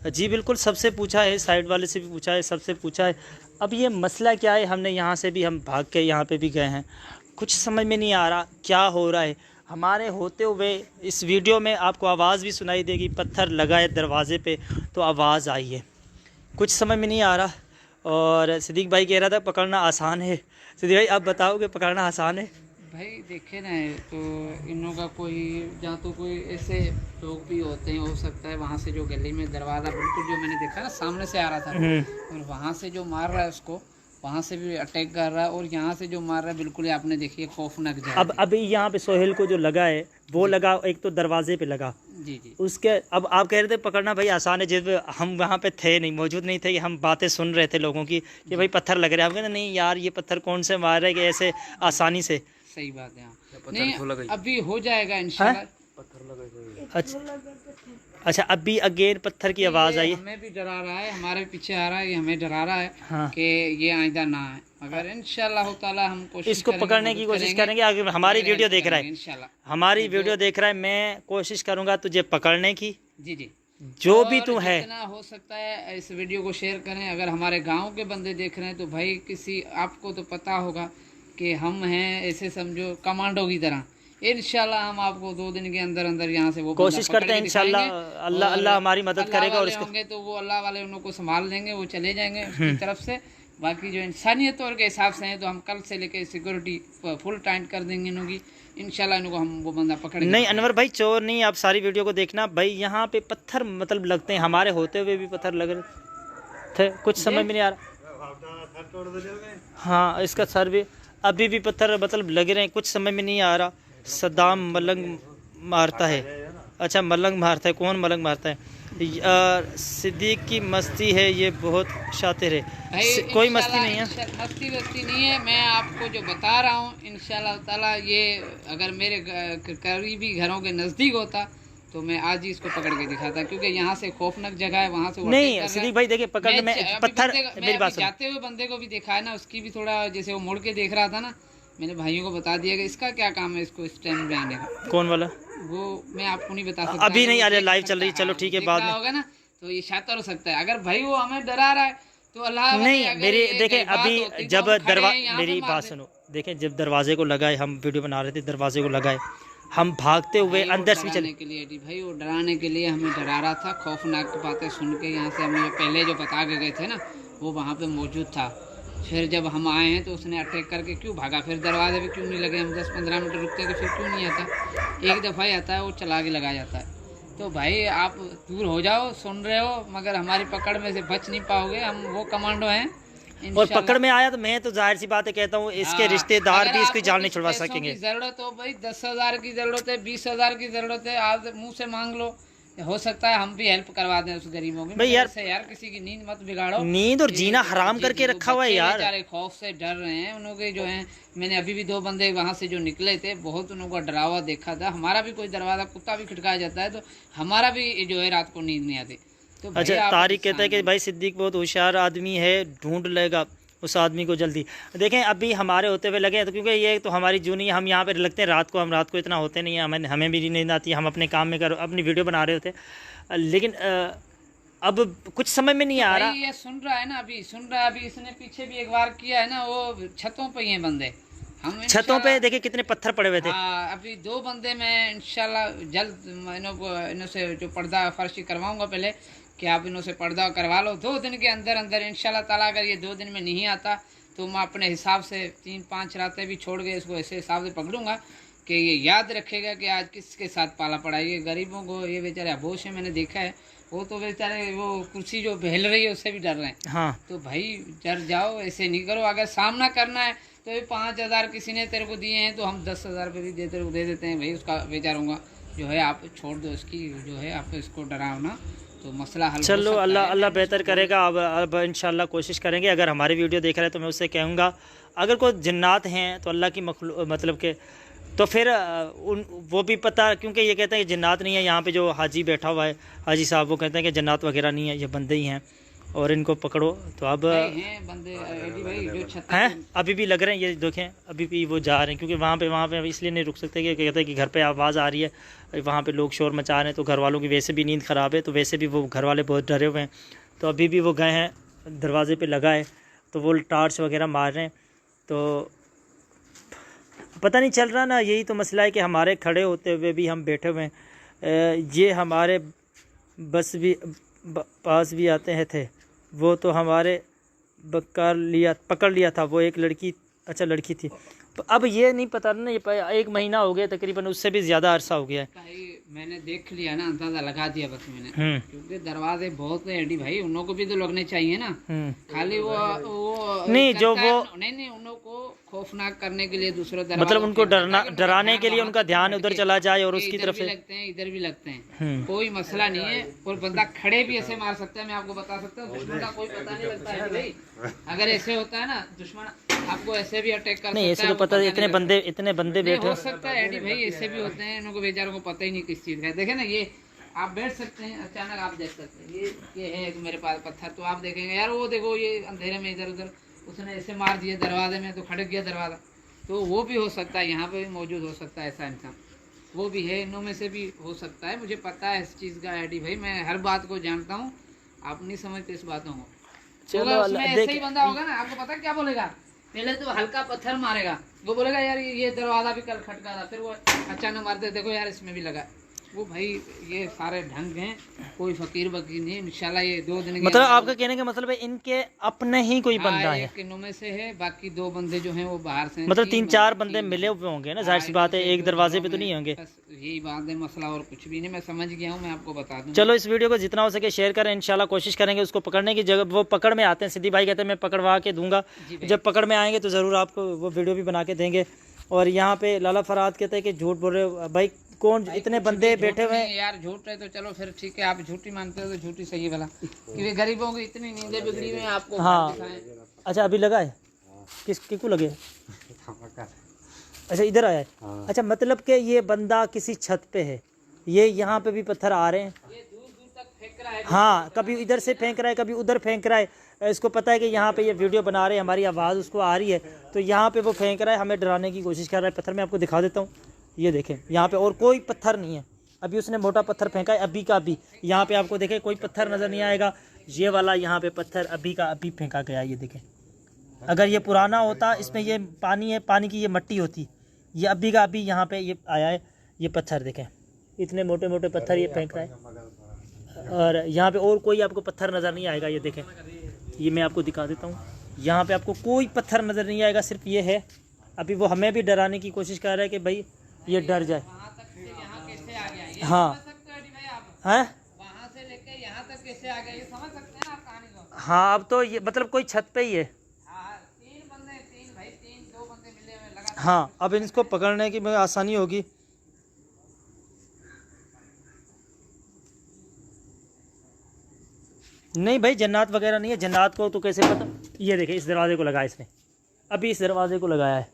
जी बिल्कुल, सबसे पूछा है, साइड वाले से भी पूछा है, सबसे पूछा है। अब ये मसला क्या है, हमने यहाँ से भी हम भाग के यहाँ पे भी गए हैं, कुछ समझ में नहीं आ रहा क्या हो रहा है। हमारे होते हुए इस वीडियो में आपको आवाज़ भी सुनाई देगी, पत्थर लगाए दरवाज़े पे तो आवाज़ आई है, कुछ समझ में नहीं आ रहा। और सिद्दीक भाई कह रहा था पकड़ना आसान है। सिद्दीक भाई आप बताओ कि पकड़ना आसान है? भाई देखे ना, तो इनों का कोई या तो कोई ऐसे लोग भी होते हैं, हो सकता है वहाँ से जो गली में दरवाज़ा बिल्कुल जो मैंने देखा ना सामने से आ रहा था, और वहाँ से जो मार रहा है उसको, वहाँ से भी अटैक कर रहा है, और यहाँ से जो मार रहा है बिल्कुल आपने देखिए खौफनाक जगह। अब अभी यहाँ पे सोहेल को जो लगा है वो लगा, एक तो दरवाजे पे लगा। जी जी। उसके अब आप कह रहे थे पकड़ना भाई आसान है, जब हम वहाँ पे थे नहीं, मौजूद नहीं थे, कि हम बातें सुन रहे थे लोगों की कि भाई पत्थर लग रहे हैं। हम कहते नहीं यार ये पत्थर कौन से मार रहे हैं कि ऐसे आसानी से। सही बात है। नहीं अभी हो जाएगा इंशाल्लाह। अच्छा अभी अगेन पत्थर की आवाज़ आई। हमें भी डरा रहा है, हमारे पीछे आ रहा है, ये हमें डरा रहा है हाँ। कि ये आइंदा ना है। मगर इंशाल्लाह ताला हम कोशिश इसको पकड़ने की कोशिश करेंगे। अगर हमारी वीडियो देख रहा है, इंशाल्लाह हमारी वीडियो देख रहा है, मैं कोशिश करूँगा तुझे पकड़ने की। जी जी, जो भी तू है जितना हो सकता है इस वीडियो को शेयर करें। अगर हमारे गांव के बंदे देख रहे हैं तो भाई किसी, आपको तो पता होगा कि हम हैं ऐसे समझो कमांडो की तरह। इंशाल्लाह हम आपको 2 दिन के अंदर अंदर यहाँ से वो कोशिश करते हैं इंशाल्लाह। अल्लाह अल्लाह हमारी मदद करेगा। और इसको होंगे तो वो अल्लाह वाले उनको संभाल देंगे, वो चले जाएंगे उसकी तरफ से। बाकी जो इंसानियत तौर के हिसाब से हैं तो हम कल से लेके सिक्योरिटी फुल टाइट कर देंगे इनकी। इंशाल्लाह इनको हम वो बंदा पकड़ेंगे। नहीं अनवर भाई चोर नहीं, आप सारी वीडियो को देखना भाई। यहाँ पे पत्थर मतलब लगते हैं, हमारे होते हुए भी पत्थर लग रहे थे, कुछ समझ में नहीं आ रहा। हाँ इसका सर भी अभी भी पत्थर मतलब लग रहे हैं, कुछ समझ में नहीं आ रहा। सद्दाम मलंग मारता है। अच्छा मलंग मारता है, कौन मलंग मारता है? सिद्दीक की मस्ती है, ये बहुत शातिर है। कोई मस्ती नहीं है, मस्ती वस्ती नहीं है। मैं आपको जो बता रहा हूँ इंशाल्लाह ताला, ये अगर मेरे करीबी घरों के नज़दीक होता तो मैं आज ही इसको पकड़ के दिखाता, क्योंकि यहाँ से खौफनाक जगह है, वहाँ से नहीं सिद्दीक भाई देखिए पकड़ने में पत्थर, मेरी बात सुनो। जाते हुए बंदे को भी देखा है ना, उसकी भी थोड़ा जैसे वो मुड़ के देख रहा था ना, मैंने भाइयों को बता दिया कि इसका क्या काम है इसको इस टाइम में आने का। कौन वाला? वो मैं आपको नहीं बता सकता, अभी नहीं, अरे लाइव चल रही, चलो ठीक है बाद में होगा ना, तो ये शातिर हो सकता है। अगर भाई वो हमें डरा रहा है तो अल्लाह नहीं, मेरी देखें अभी जब मेरी मेरी बात सुनो, देखें जब दरवाजे को लगाए, हम वीडियो बना रहे थे, दरवाजे को लगाए, हम भागते हुए अंदर से भी चले के लिए भाई वो डराने के लिए हमें डरा रहा था। खौफनाक बातें सुन के यहाँ से हमें पहले जो बता के गए थे ना, वो वहाँ पे मौजूद था। फिर जब हम आए हैं तो उसने अटैक करके क्यों भागा, फिर दरवाजे पे क्यों नहीं लगे, हम 10-15 मिनट रुकते तो फिर क्यों नहीं आता। एक दफ़ा ही आता है, वो चला के लगा जाता है। तो भाई आप दूर हो जाओ, सुन रहे हो, मगर हमारी पकड़ में से बच नहीं पाओगे, हम वो कमांडो हैं। और पकड़ में आया तो मैं तो जाहिर सी बात है कहता हूँ, इसके रिश्तेदार भी इसकी जान नहीं छुड़वा सकेंगे। जरूरत हो भाई 10,000 की जरूरत है, 20,000 की जरूरत है, आप मुंह से मांग लो, हो सकता है हम भी हेल्प करवा दें उस गरीबों की। भाई यार किसी की नींद मत बिगाड़ो, नींद और जीना हराम करके रखा हुआ है यार। खौफ से डर रहे हैं उनके जो है। मैंने अभी भी 2 बंदे वहाँ से जो निकले थे, बहुत उनको डरा हुआ देखा था। हमारा भी कोई दरवाजा कुत्ता भी खटकाया जाता है तो हमारा भी जो है रात को नींद नहीं आती। तो अच्छा तारिक कहता है कि भाई सिद्दीक बहुत होशियार आदमी है, ढूंढ लेगा उस आदमी को जल्दी। देखें अभी हमारे होते हुए लगे हैं, तो क्योंकि ये तो हमारी जूनी, हम यहाँ पे लगते हैं रात को, हम रात को इतना होते नहीं हैं, हमें भी नींद आती है, हम अपने काम में अपनी वीडियो बना रहे होते, लेकिन अब कुछ समझ में नहीं आ रहा। ये सुन रहा है ना, अभी सुन रहा है, अभी इसने पीछे भी एक बार किया है ना, वो छतों पे ही हैं बंदे, हम छतों पे देखिए कितने पत्थर पड़े हुए थे। अभी 2 बंदे मैं इंशाल्लाह जल्द इन्हों से जो पर्दा फर्शी करवाऊंगा पहले, कि आप इन्हों से पर्दा करवा लो 2 दिन के अंदर अंदर इंशाल्लाह ताला। अगर ये 2 दिन में नहीं आता तो मैं अपने हिसाब से 3-5 रातें भी छोड़ के इसको ऐसे हिसाब से पकड़ूंगा कि ये याद रखेगा कि आज किसके साथ पाला पड़ा है। ये गरीबों को, ये बेचारे अबोश है, मैंने देखा है, वो तो बेचारे वो कुर्सी जो बहल रही है उससे भी डर रहे हैं। हाँ तो भाई डर जाओ, ऐसे नहीं करो। अगर सामना करना है तो ये 5,000 किसी ने तेरे को दिए हैं तो हम 10,000 रुपये भी दे देते हैं भाई। उसका बेचारूंगा जो है आप छोड़ दो, इसकी जो है आप इसको डराओ ना, तो मसला हल। चलो अल्लाह बेहतर करेगा। अब इंशाल्लाह कोशिश करेंगे। अगर हमारी वीडियो देख रहे हैं तो मैं उससे कहूँगा अगर कोई जिन्नात हैं तो अल्लाह की मतलब के तो फिर वो भी पता, क्योंकि ये कहते हैं कि जिन्नात नहीं है। यहाँ पे जो हाजी बैठा हुआ है, हाजी साहब, वो कहते हैं कि जन्नात वगैरह नहीं है, ये बंदे ही हैं और इनको पकड़ो। तो अब हैं बंदे भाई जो हैं, अभी भी लग रहे हैं, ये देखें अभी भी वो जा रहे हैं, क्योंकि वहाँ पे इसलिए नहीं रुक सकते कि कहते हैं कि घर पे आवाज़ आ रही है, वहाँ पे लोग शोर मचा रहे हैं, तो घर वालों की वैसे भी नींद ख़राब है, तो वैसे भी वो घर वाले बहुत डरे हुए हैं। तो अभी भी वो गए हैं, दरवाजे पे लगा है, तो वो टार्च वगैरह मार रहे हैं। तो पता नहीं चल रहा ना, यही तो मसला है कि हमारे खड़े होते हुए भी हम बैठे हुए हैं। ये हमारे बस भी पास भी आते हैं थे, वो तो हमारे पकड़ लिया था, वो एक लड़की, अच्छा लड़की थी। अब ये नहीं पता ना, ये 1 महीना हो गया तकरीबन, उससे भी ज़्यादा अरसा हो गया है। मैंने देख लिया ना, अंदाजा लगा दिया बस मैंने, क्योंकि दरवाजे बहुत है एडी भाई, उन को भी तो लगने चाहिए ना। खाली वो नहीं जो वो नहीं उनको खौफनाक करने के लिए दूसरे मतलब उनको डराने के लिए उनका ध्यान उधर चला जाए और उसकी तरफ से लगते हैं, इधर भी लगते हैं, कोई मसला नहीं है। और बंदा खड़े भी ऐसे मार सकता है, मैं आपको बता सकता हूँ, दुश्मन का कोई पता नहीं लगता है भाई। अगर ऐसे होता है ना, दुश्मन आपको ऐसे भी अटैक कर नहीं, ऐसे तो पता इतने बंदे बैठे हो सकता है एडी भाई, ऐसे भी होते हैं, इनको बेचारों को पता ही नहीं किस चीज का। देखे ना, ये आप बैठ सकते हैं, अचानक आप देख सकते हैं, ये है एक मेरे पास पत्थर, तो आप देखेंगे यार वो देखो ये अंधेरे में इधर उधर उसने ऐसे मार दिया दरवाजे में, तो खड़क गया दरवाजा। तो वो भी हो सकता है, यहाँ पे भी मौजूद हो सकता है ऐसा इंसान, वो भी है, इनों में से भी हो सकता है। मुझे पता है इस चीज़ का एडी भाई, मैं हर बात को जानता हूँ, आप नहीं समझते इस बातों को। चलो ऐसे ही बंदा होगा ना, आपको पता क्या बोलेगा, पहले तो हल्का पत्थर मारेगा, वो बोलेगा यार ये दरवाजा भी कल खटका था, फिर वो अचानक मारते, देखो यार इसमें भी लगा। वो भाई ये सारे ढंग हैं, कोई फकीर वकीर नहीं। इंशाल्लाह ये 2 दिन मतलब आपका कहने का मतलब है इनके अपने ही कोई बंदा है, इनों में से है, बाकी 2 बंदे जो हैं वो बाहर से, मतलब 3-4 बंदे मिले हुए होंगे ना, जाहिर सी बात है, एक दरवाजे पे तो नहीं होंगे। यही बात है, मसला और कुछ भी नहीं, मैं समझ गया हूँ, मैं आपको बता दूं। चलो इस वीडियो को जितना हो सके शेयर करें, इंशाल्लाह कोशिश करेंगे उसको पकड़ने की। जगह वो पकड़ में आते हैं, सिद्दीक भाई कहते हैं मैं पकड़वा के दूंगा, जब पकड़ में आएंगे तो ज़रूर आपको वो वीडियो भी बना के देंगे। और यहाँ पे लाला फरहाद कहते हैं कि झूठ बोल रहे हो भाई, कौन इतने बंदे बैठे हुए हैं यार, झूठ है तो चलो फिर ठीक है, आप झूठी मानते हो तो झूठी सही है भला, क्योंकि गरीबों की इतनी नींदें बिगड़ी हुई हैं आपको। हाँ अच्छा, अभी लगा है, किसको लगे? अच्छा इधर आया है। अच्छा मतलब कि ये बंदा किसी छत पे है ये यहाँ पे भी पत्थर आ रहे हैं। ये दूर दूर तक फेंक रहा है। हाँ, कभी इधर से फेंक रहा है, कभी उधर फेंक रहा है। इसको पता है कि यहाँ पे ये वीडियो बना रहे हैं, हमारी आवाज़ उसको आ रही है, तो यहाँ पे वो फेंक रहा है, हमें डराने की कोशिश कर रहा है। पत्थर मैं आपको दिखा देता हूँ, ये देखें यहाँ पे और कोई पत्थर नहीं है। अभी उसने मोटा पत्थर फेंका है, अभी का अभी। यहाँ पे आपको देखें कोई पत्थर नज़र नहीं आएगा। ये वाला यहाँ पे पत्थर अभी का अभी फेंका गया, ये देखें। अगर ये पुराना होता, इसमें ये पानी है, पानी की ये मट्टी होती, ये अभी का अभी यहाँ पे ये आया है। ये पत्थर देखें, इतने मोटे मोटे पत्थर ये फेंक रहा है। और यहाँ पे और कोई आपको पत्थर नज़र नहीं आएगा, ये देखें। ये मैं आपको दिखा देता हूँ, यहाँ पे आपको कोई पत्थर नज़र नहीं आएगा, सिर्फ ये है। अभी वो हमें भी डराने की कोशिश कर रहा है कि भाई ये डर जाए। वहाँ तक से यहाँ कैसे आ गया ये हाँ। समझ सकते हो अली भाई आप? हैं? वहाँ से लेके यहाँ तक कैसे आ गया ये समझ सकते हैं ना आप कहानी को? हाँ, अब तो ये मतलब कोई छत पे ही है। हाँ, तीन बंदे, तीन भाई, दो बंदे मिले हुए लगा। हाँ, अब इनको पकड़ने की आसानी होगी। नहीं भाई, जन्नत वगैरह नहीं है। जन्नत को तो कैसे पता? ये देखे, इस दरवाजे को लगाया इसने, अभी इस दरवाजे को लगाया है।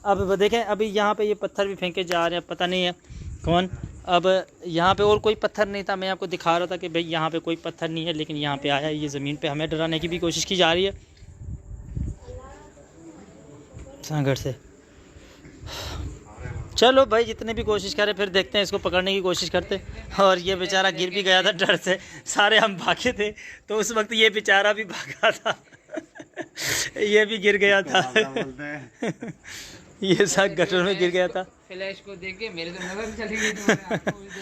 अब देखें, अभी यहाँ पे ये पत्थर भी फेंके जा रहे हैं, पता नहीं है कौन। अब यहाँ पे और कोई पत्थर नहीं था, मैं आपको दिखा रहा था कि भाई यहाँ पे कोई पत्थर नहीं है, लेकिन यहाँ पे आया है। ये ज़मीन पे हमें डराने की भी कोशिश की जा रही है संघर्ष से। चलो भाई, जितने भी कोशिश करें, फिर देखते हैं, इसको पकड़ने की कोशिश करते। और ये बेचारा गिर भी गया था डर से, सारे हम भागे थे, तो उस वक्त ये बेचारा भी भागा था। ये भी गिर गया था। ये सब गटर में गिर गया था। फ्लैश को देख के मेरे तो नजर चली गई तुम्हारे आंखों में से।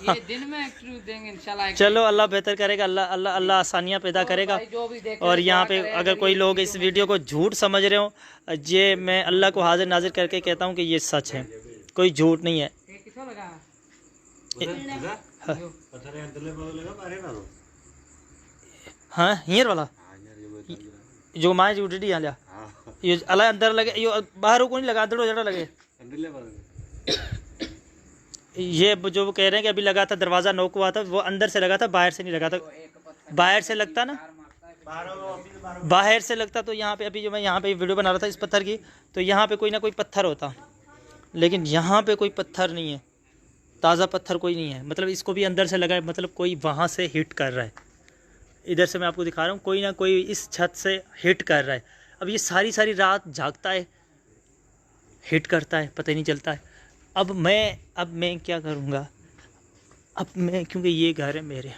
ये दिन में एक्चुअली देंगे इंशाल्लाह। चलो, अल्लाह बेहतर करेगा, अल्लाह आसानियाँ पैदा करेगा। जो भी देख और यहाँ पे अगर कोई लोग इस वीडियो को झूठ समझ रहे हो, ये मैं अल्लाह को हाजिर नाजिर करके कहता हूँ कि ये सच है, कोई झूठ नहीं है। किसको लगा? हाँ, हियर वाला जो माए जो उड़ी यहाँ लिया, ये अल्लाह अंदर लगे, ये बाहर को नहीं लगा, अंदर जरा लगे। ये जो वो कह रहे हैं कि अभी लगा था, दरवाज़ा नोक हुआ था, वो अंदर से लगा था, बाहर से नहीं लगा था। बाहर से लगता ना, बाहर से लगता तो यहाँ पे, अभी जो मैं यहाँ पे वीडियो बना रहा था इस पत्थर की, तो यहाँ पे कोई ना कोई पत्थर होता, लेकिन यहाँ पे कोई पत्थर नहीं है, ताज़ा पत्थर कोई नहीं है। मतलब इसको भी अंदर से लगा है, मतलब कोई वहाँ से हिट कर रहा है। इधर से मैं आपको दिखा रहा हूँ, कोई ना कोई इस छत से हिट कर रहा है। अब ये सारी सारी रात जागता है, हिट करता है, पता ही नहीं चलता है। अब मैं क्या करूँगा? अब मैं, क्योंकि ये घर है मेरे,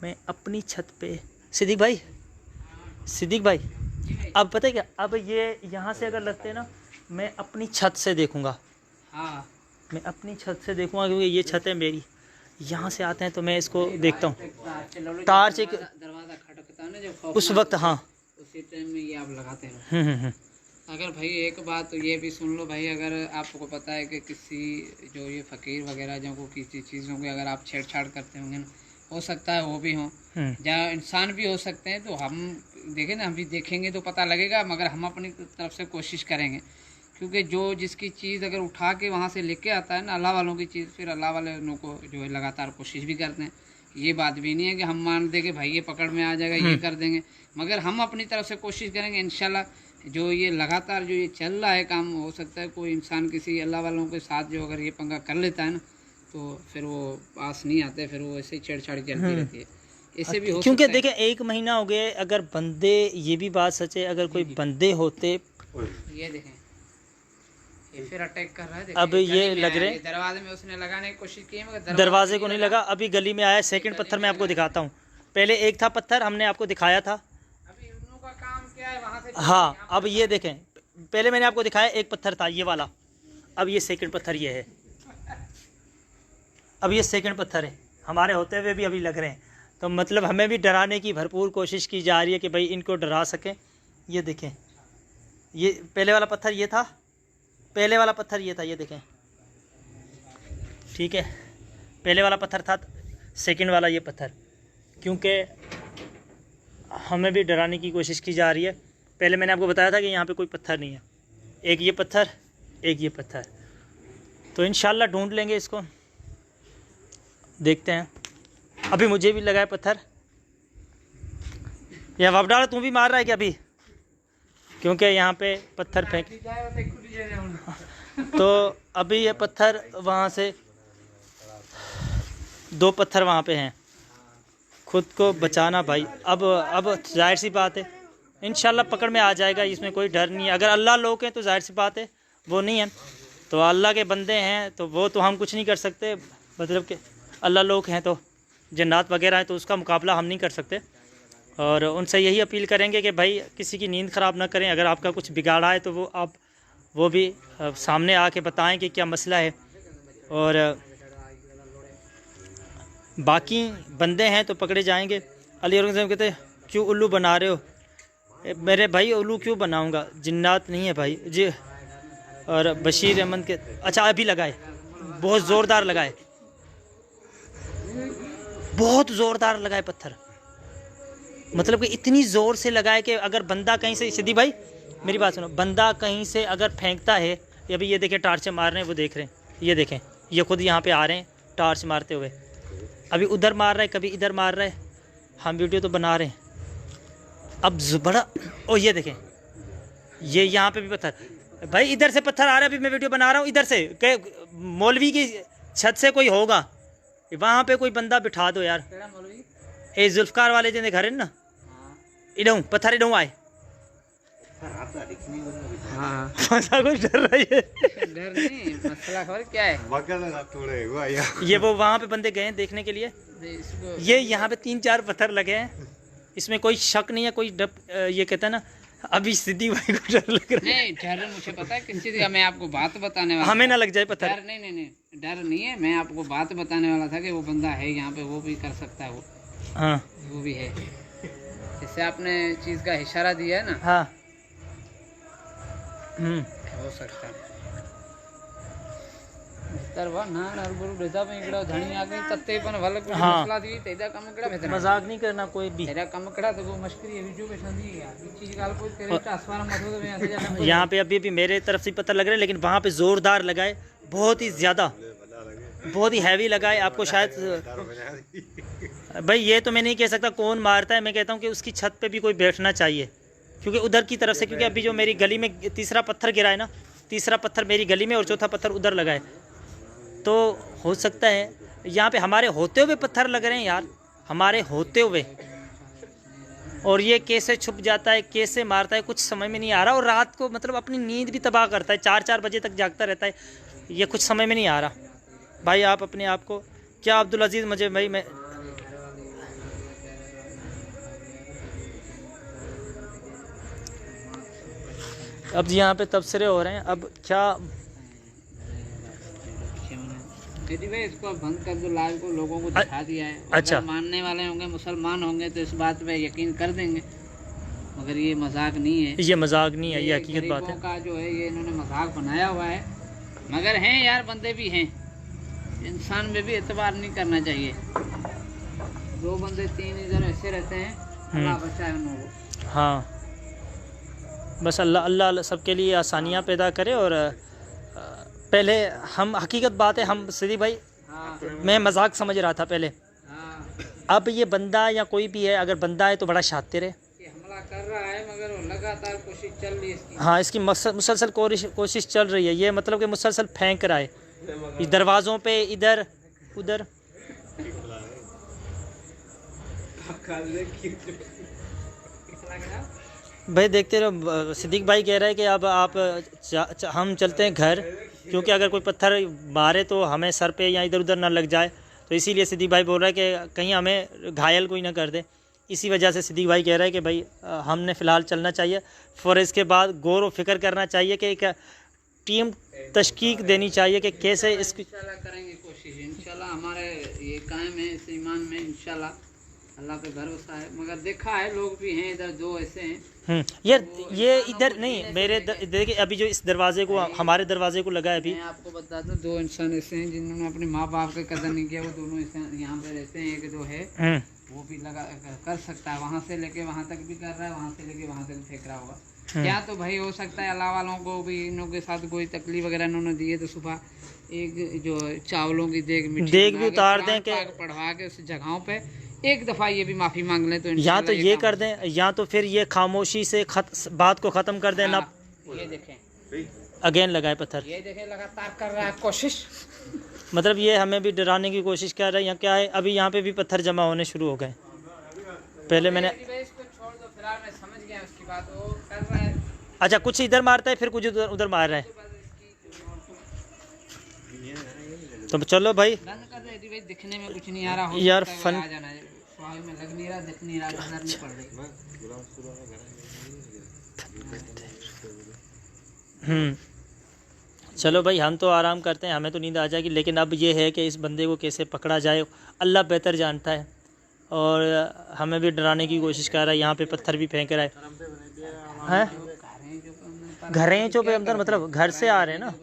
मैं अपनी छत पे, सिद्दीक भाई, अब पता है क्या, अब ये यहाँ से अगर लगते हैं ना, मैं अपनी छत से देखूँगा। हाँ, मैं अपनी छत से देखूँगा, क्योंकि ये छत है मेरी। यहाँ से आते हैं तो मैं इसको देखता हूँ, टार्च एक दरवाजा खटकता है ना जब उस वक्त, हाँ, उसी टाइम में ये आप लगाते हैं। अगर भाई एक बात तो ये भी सुन लो भाई, अगर आपको पता है कि किसी जो ये फ़कीर वगैरह जो को किसी चीज़ों की अगर आप छेड़छाड़ करते होंगे ना, हो सकता है वो भी हों, जहाँ इंसान भी हो सकते हैं, तो हम देखें ना, हम भी देखेंगे तो पता लगेगा, मगर हम अपनी तरफ से कोशिश करेंगे। क्योंकि जो जिसकी चीज़ अगर उठा के वहाँ से लेके आता है ना, अल्लाह वालों की चीज़, फिर अल्लाह वाले उन को जो है लगातार कोशिश भी करते हैं। ये बात भी नहीं है कि हम मान देंगे भाई ये पकड़ में आ जाएगा, ये कर देंगे, मगर हम अपनी तरफ से कोशिश करेंगे इंशाल्लाह। जो ये लगातार जो ये चल रहा है काम, हो सकता है कोई इंसान किसी अल्लाह वालों के साथ जो अगर ये पंगा कर लेता है ना, तो फिर वो पास नहीं आते, फिर वो ऐसे ही छेड़छाड़ी चलती रहती है। इससे भी हो क्योंकि सकता है। देखें 1 महीना हो गया, अगर बंदे, ये भी बात सच है, अगर कोई बंदे होते, ये देखें, ये फिर अटैक कर रहा है। देखिए, अब ये गली में लग आया, रहे, ये दरवाजे में उसने लगाने की कोशिश की है, मगर दरवाजे को नहीं लगा, अभी गली में आया। सेकंड पत्थर मैं आपको दिखाता हूँ। पहले एक था पत्थर, हमने आपको दिखाया था। अभी उन लोगों का काम क्या है वहाँ से। हाँ, अब ये देखें, पहले मैंने आपको दिखाया एक पत्थर था, ये वाला। अब ये सेकंड पत्थर ये है, अब ये सेकंड पत्थर है, हमारे होते हुए भी अभी लग रहे हैं। तो मतलब हमें भी डराने की भरपूर कोशिश की जा रही है कि भाई इनको डरा सकें। ये देखें, ये पहले वाला पत्थर ये था, पहले वाला पत्थर ये था, ये देखें, ठीक है, पहले वाला पत्थर था, सेकंड वाला ये पत्थर। क्योंकि हमें भी डराने की कोशिश की जा रही है। पहले मैंने आपको बताया था कि यहाँ पे कोई पत्थर नहीं है, एक ये पत्थर, एक ये पत्थर। तो इंशाल्लाह ढूंढ लेंगे इसको, देखते हैं। अभी मुझे भी लगा है पत्थर। या वबडाला तू भी मार रहा है क्या अभी? क्योंकि यहाँ पे पत्थर फेंक, तो अभी ये पत्थर वहाँ से 2 पत्थर वहाँ पे हैं। खुद को बचाना भाई। अब जाहिर सी बात है इंशाल्लाह पकड़ में आ जाएगा, इसमें कोई डर नहीं है। अगर अल्लाह लोग हैं तो जाहिर सी बात है वो नहीं है, तो अल्लाह के बंदे हैं तो वो तो हम कुछ नहीं कर सकते। मतलब कि अल्लाह लोग हैं तो जन्नात वगैरह हैं तो उसका मुकाबला हम नहीं कर सकते। और उनसे यही अपील करेंगे कि भाई किसी की नींद ख़राब ना करें। अगर आपका कुछ बिगाड़ा है तो वो भी सामने आके बताएं कि क्या मसला है। और बाकी बंदे हैं तो पकड़े जाएंगे। अली औरंगज़ेब कहते क्यों उल्लू बना रहे हो? मेरे भाई उल्लू क्यों बनाऊंगा, जिन्नात नहीं है भाई जी। और बशीर अहमद के अच्छा अभी लगाए, बहुत ज़ोरदार लगाए, बहुत ज़ोरदार लगाए पत्थर। मतलब कि इतनी ज़ोर से लगाए कि अगर बंदा कहीं से, सिद्दीक भाई मेरी बात सुनो, बंदा कहीं से अगर फेंकता है, अभी ये देखें टार्च मार रहे हैं, वो देख रहे हैं, ये देखें ये खुद यहाँ पे आ रहे हैं टार्च मारते हुए। अभी उधर मार रहा है, कभी इधर मार रहा है। हम वीडियो तो बना रहे हैं। अब बड़ा ओ ये देखें, ये यहाँ पे भी पत्थर भाई, इधर से पत्थर आ रहा है। अभी मैं वीडियो बना रहा हूँ इधर से, मौलवी की छत से कोई होगा, वहाँ पे कोई बंदा बिठा दो यार। ए जुल्फकार वाले जिन्हें घर है ना, इडों पत्थर इडों आए। हाँ मसा कुछ डर रही है? डर नहीं, मसला खबर क्या है? ये वो वहाँ पे बंदे गए हैं देखने के लिए। इसको ये यहाँ पे 3-4 पत्थर लगे हैं, इसमें कोई शक नहीं है, कोई ये कहता है ना। अभी सिद्दीक भाई को डर लग रहा है। नहीं डर मुझे पता है किस चीज़ का, मैं आपको बात बताने वाला हमें था। ना लग जाए पत्थर। डर नहीं, डर नहीं है। मैं आपको बात बताने वाला था कि वो बंदा है यहाँ पे, वो भी कर सकता है, हाँ वो भी है। जैसे आपने चीज़ का इशारा दिया है ना, हाँ हो सकता है। तरवा ना नरबुरु रेजा में इकड़ा धनी आ गई तत्ते पण भल को हाँ। मसला दी तेजा कम कड़ा भेतर मजाक नहीं करना कोई भी। तेरा कम कड़ा तो वो मस्करी है जो बैठा दी यार ये चीज गाल कोई तेरे आसमान मत हो तो मैं ऐसे जाना। यहाँ पे अभी मेरे तरफ से पत्थर लग रहे हैं, लेकिन वहाँ पे ज़ोरदार लगाए, बहुत ही ज़्यादा, बहुत ही हैवी लगाए। आपको शायद भाई ये तो मैं नहीं कह सकता कौन मारता है, मैं कहता हूँ कि उसकी छत पे भी कोई बैठना चाहिए, क्योंकि उधर की तरफ से, क्योंकि अभी जो मेरी गली में तीसरा पत्थर गिरा है ना, तीसरा पत्थर मेरी गली में और चौथा पत्थर उधर लगा है, तो हो सकता है यहाँ पे हमारे होते हुए पत्थर लग रहे हैं यार, हमारे होते हुए। और ये कैसे छुप जाता है, कैसे मारता है, कुछ समझ में नहीं आ रहा। और रात को मतलब अपनी नींद भी तबाह करता है, 4-4 बजे तक जागता रहता है, ये कुछ समझ में नहीं आ रहा। भाई आप अपने आप को क्या अब्दुल अजीज़, मुझे भाई मैं अब यहाँ पे तबसरे हो रहे हैं। अब क्या यदि भाई इसको बंद कर दो, लाइव को लोगों को दिखा दिया है। अच्छा। अगर मानने वाले होंगे, मुसलमान होंगे तो इस बात पे यकीन कर देंगे, मगर ये मजाक नहीं है, ये मजाक नहीं है, ये हकीकत बात गरीबों है। का जो है ये इन्होंने मजाक बनाया हुआ है। मगर हैं यार, बंदे भी हैं, इंसान में भी एतबार नहीं करना चाहिए। 2 बंदे 3 इधर ऐसे रहते हैं, अल्लाह बचाए उनको। हाँ बस अल्लाह सबके लिए आसानियाँ पैदा करे। और पहले हम, हकीकत बात है, हम सिद्दीक भाई, हाँ मैं मजाक समझ रहा था पहले। हाँ, अब ये बंदा या कोई भी है, अगर बंदा है तो बड़ा शातिर है। ये हमला कर रहा है, मगर वो लगातार कोशिश चल रही है इसकी। हाँ इसकी मुसलसल कोशिश चल रही है। ये मतलब कि मुसलसल फेंक रहा है इस दरवाज़ों पे, इधर उधर। भाई देखते रहो, सिद्दीक भाई कह रहा है कि अब आप हम चलते हैं घर, क्योंकि अगर कोई पत्थर मारे तो हमें सर पे या इधर उधर ना लग जाए, तो इसीलिए सिद्दीक भाई बोल रहा है कि कहीं हमें घायल कोई ना कर दे। इसी वजह से सिद्दीक भाई कह रहा है कि भाई हमने फ़िलहाल चलना चाहिए, फिर इसके बाद गौर व फिक्र करना चाहिए कि एक टीम तशकीक देनी चाहिए कि कैसे इसकी। इंशाल्लाह करेंगे कोशिश, इंशाल्लाह हमारे ये कायम है इस ईमान में, इंशाल्लाह अल्लाह पे भरोसा है। मगर देखा है लोग भी हैं इधर जो ऐसे हैं। ये इधर नहीं, मेरे देखिए अभी जो इस दरवाजे को, हमारे दरवाजे को लगा है अभी। मैं आपको बता दूं 2 इंसान ऐसे हैं जिन्होंने अपने माँ बाप का कदर नहीं किया, वो दोनों यहाँ पे रहते हैं। एक जो है वो भी लगा कर सकता है, वहाँ से लेके वहाँ तक भी कर रहा है, वहाँ से लेके वहाँ तक फेंक रहा होगा। क्या तो भाई हो सकता है अल्लाह वालों को भी इन लोगों के साथ कोई तकलीफ वगैरह इन्होंने दी है, तो सुबह एक जो चावलों की देग मिट्टी देग भी बना के, उतार कुरान दें कि पाक पढ़वा के उस जगहों पे एक दफ़ा ये भी माफ़ी मांग लें तो या इंशाल्लाह तो ये काम कर दें, या तो फिर ये खामोशी से बात को ख़त्म कर दें ना। हाँ, ये देखें, अगेन लगाए पत्थर, ये देखें लगातार कर रहा है कोशिश। मतलब ये हमें भी डराने की कोशिश कर रहे हैं या क्या है। अभी यहाँ पे भी पत्थर जमा होने शुरू हो गए। पहले मैंने इसको छोड़ दो फिलहाल, मैं समझ गया उसकी बात, वो कर रहा है। अच्छा, कुछ इधर मारता है फिर कुछ उधर उधर मार रहा है। तो चलो भाई बंद कर दे भाई, दिखने में कुछ नहीं आ रहा, हो यार, सकता है फन- आ जाना है, स्वाल में लग नहीं रहा, दिख नहीं रहा, नजर नहीं पड़ रही। चलो भाई, हम तो आराम करते हैं, हमें तो नींद आ जाएगी, लेकिन अब ये है कि इस बंदे को कैसे पकड़ा जाए, अल्लाह बेहतर जानता है। और हमें भी डराने की कोशिश कर रहा है, यहाँ पे पत्थर भी फेंक रहा है। घरें जो पे अंदर मतलब घर से आ रहे हैं ना,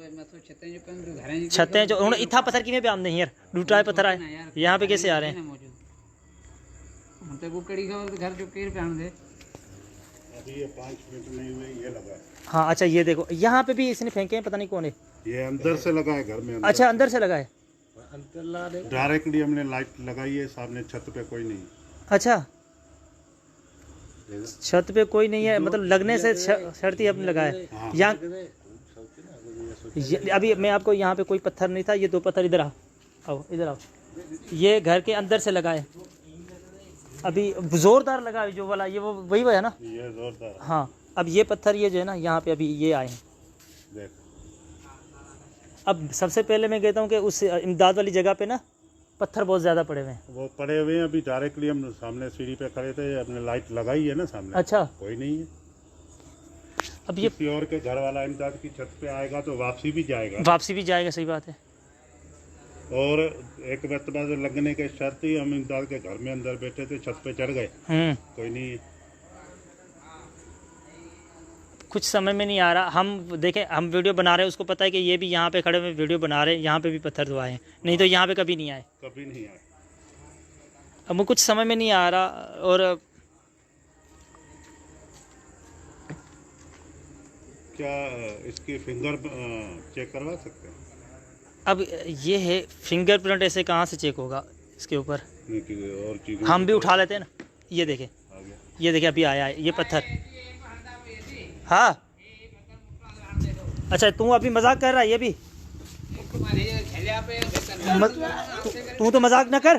छतें जो उन्हें इतना पत्थर किमें पे आमदे यार, लूटा है पत्थर आए यहाँ पे कैसे आ रहे हैं। घर जो पेड़ पे दे अभी ये 5 मिनट नहीं हुए ये लगा है। हाँ अच्छा, ये देखो यहाँ पे भी इसने फेंके हैं, पता नहीं कौन है। ये अंदर से लगा है घर में, अंदर। अच्छा, अंदर से लगा है। डायरेक्टली हमने लाइट लगाई है, सामने छत पे कोई नहीं। अच्छा, छत पे कोई नहीं है, मतलब लगने से शर्त ही अपने लगा है। हाँ। यहाँ अभी मैं आपको, यहाँ पे कोई पत्थर नहीं था, ये 2 पत्थर इधर आओ, इधर आओ, ये घर के अंदर से लगा है। अभी जोरदार लगा है जो वाला, ये वो वही है ना, ये जोरदार। हाँ। अब ये पत्थर ये जो है ना यहाँ पे अभी ये आए हैं। देख, अब सबसे पहले मैं कहता हूँ कि उस इमदाद वाली जगह पे ना पत्थर बहुत ज़्यादा पड़े हुए हैं। वो पड़े हुए हैं। अभी डायरेक्टली हम सामने सीढ़ी पे खड़े थे, अपने लाइट लगाई है ना सामने। अच्छा, कोई नहीं है। अब ये किसी और के घर वाला इमदाद की छत पे आएगा तो वापसी भी जाएगा। वापसी भी जाएगा, सही बात है। और एक मरतबा जो लगने के शर्त ही हम इमदाद के घर में अंदर बैठे थे, छत पे चढ़ गए, कोई नहीं है। कुछ समय में नहीं आ रहा। हम देखें, हम वीडियो बना रहे हैं, उसको पता है कि ये भी यहाँ पे खड़े हुए वीडियो बना रहे हैं, यहाँ पे भी पत्थर तो आए हैं, नहीं तो यहाँ पे कभी नहीं आए। कभी नहीं आए। अब वो कुछ समय में नहीं आ रहा। और क्या इसकी फिंगर चेक करवा सकते हैं? अब ये है फिंगरप्रिंट, ऐसे कहाँ से चेक होगा इसके ऊपर? नहीं कि और चीज़ें हम भी उठा लेते हैं ना। ये देखें, आ गया। ये देखें, अभी आया है ये पत्थर। हाँ, अच्छा, तू अभी मजाक कर रहा है? ये भी तू तो मजाक ना कर।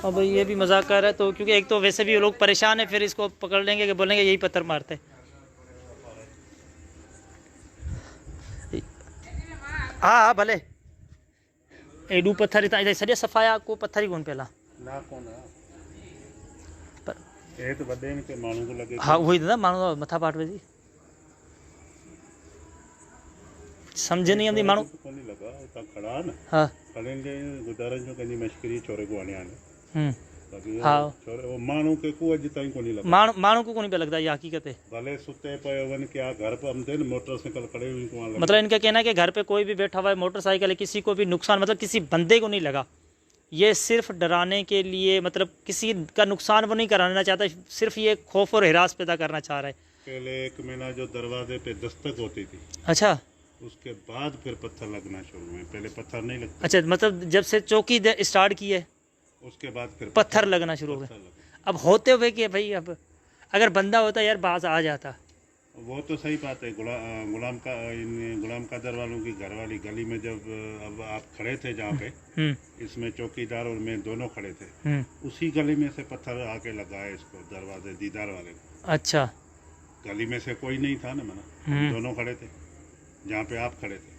अब ये भी मजाक कर रहा है, तो क्योंकि एक तो वैसे भी लोग परेशान है, फिर इसको पकड़ लेंगे कि बोलेंगे यही पत्थर मारते हैं। हाँ हाँ भले एडू पत्थर इतना सरिया सफाया को पत्थर ही कौन पहला ना कौन है पर ये तो बड़े इनके मानू को लगे। हाँ वही था, मानो मथा पाट जी समझे नहीं आती मानो को नहीं लगा इतना खड़ा ना। हाँ खड़े ने गुजारन जो कनी मश्करी छोरे को आने बाकी हाँ छोरे वो मानू के को अज ताई को नहीं लगा। मानो को नहीं पे लगता, ये हकीकत है। भले सुते पे वन क्या घर पर हम थे मोटरसाइकिल खड़े हुए को लगा। मतलब इनका कहना है कि घर पे कोई भी बैठा हुआ है, मोटरसाइकिल है, किसी को भी नुकसान, मतलब किसी बंदे को नहीं लगा। ये सिर्फ डराने के लिए, मतलब किसी का नुकसान वो नहीं कराना चाहता, सिर्फ ये खौफ और हिरास पैदा करना चाह रहा है। पहले 1 महीना जो दरवाजे पे दस्तक होती थी, अच्छा उसके बाद फिर पत्थर लगना शुरू हुए। पहले पत्थर नहीं लगते। अच्छा, मतलब जब से चौकी स्टार्ट की है उसके बाद फिर पत्थर लगना शुरू हो गए। लगे। अब होते हुए कि भाई, अब अगर बंदा होता यार बाज आ जाता। वो तो सही बात है। गुलाम कादर वालों की घर वाली गली में जब अब आप खड़े थे जहाँ पे, इसमें चौकीदार और मैं दोनों खड़े थे, उसी गली में से पत्थर आके लगा है इसको, दरवाजे दीदार वाले को। अच्छा, गली में से कोई नहीं था ना, मना दोनों खड़े थे जहाँ पे आप खड़े थे।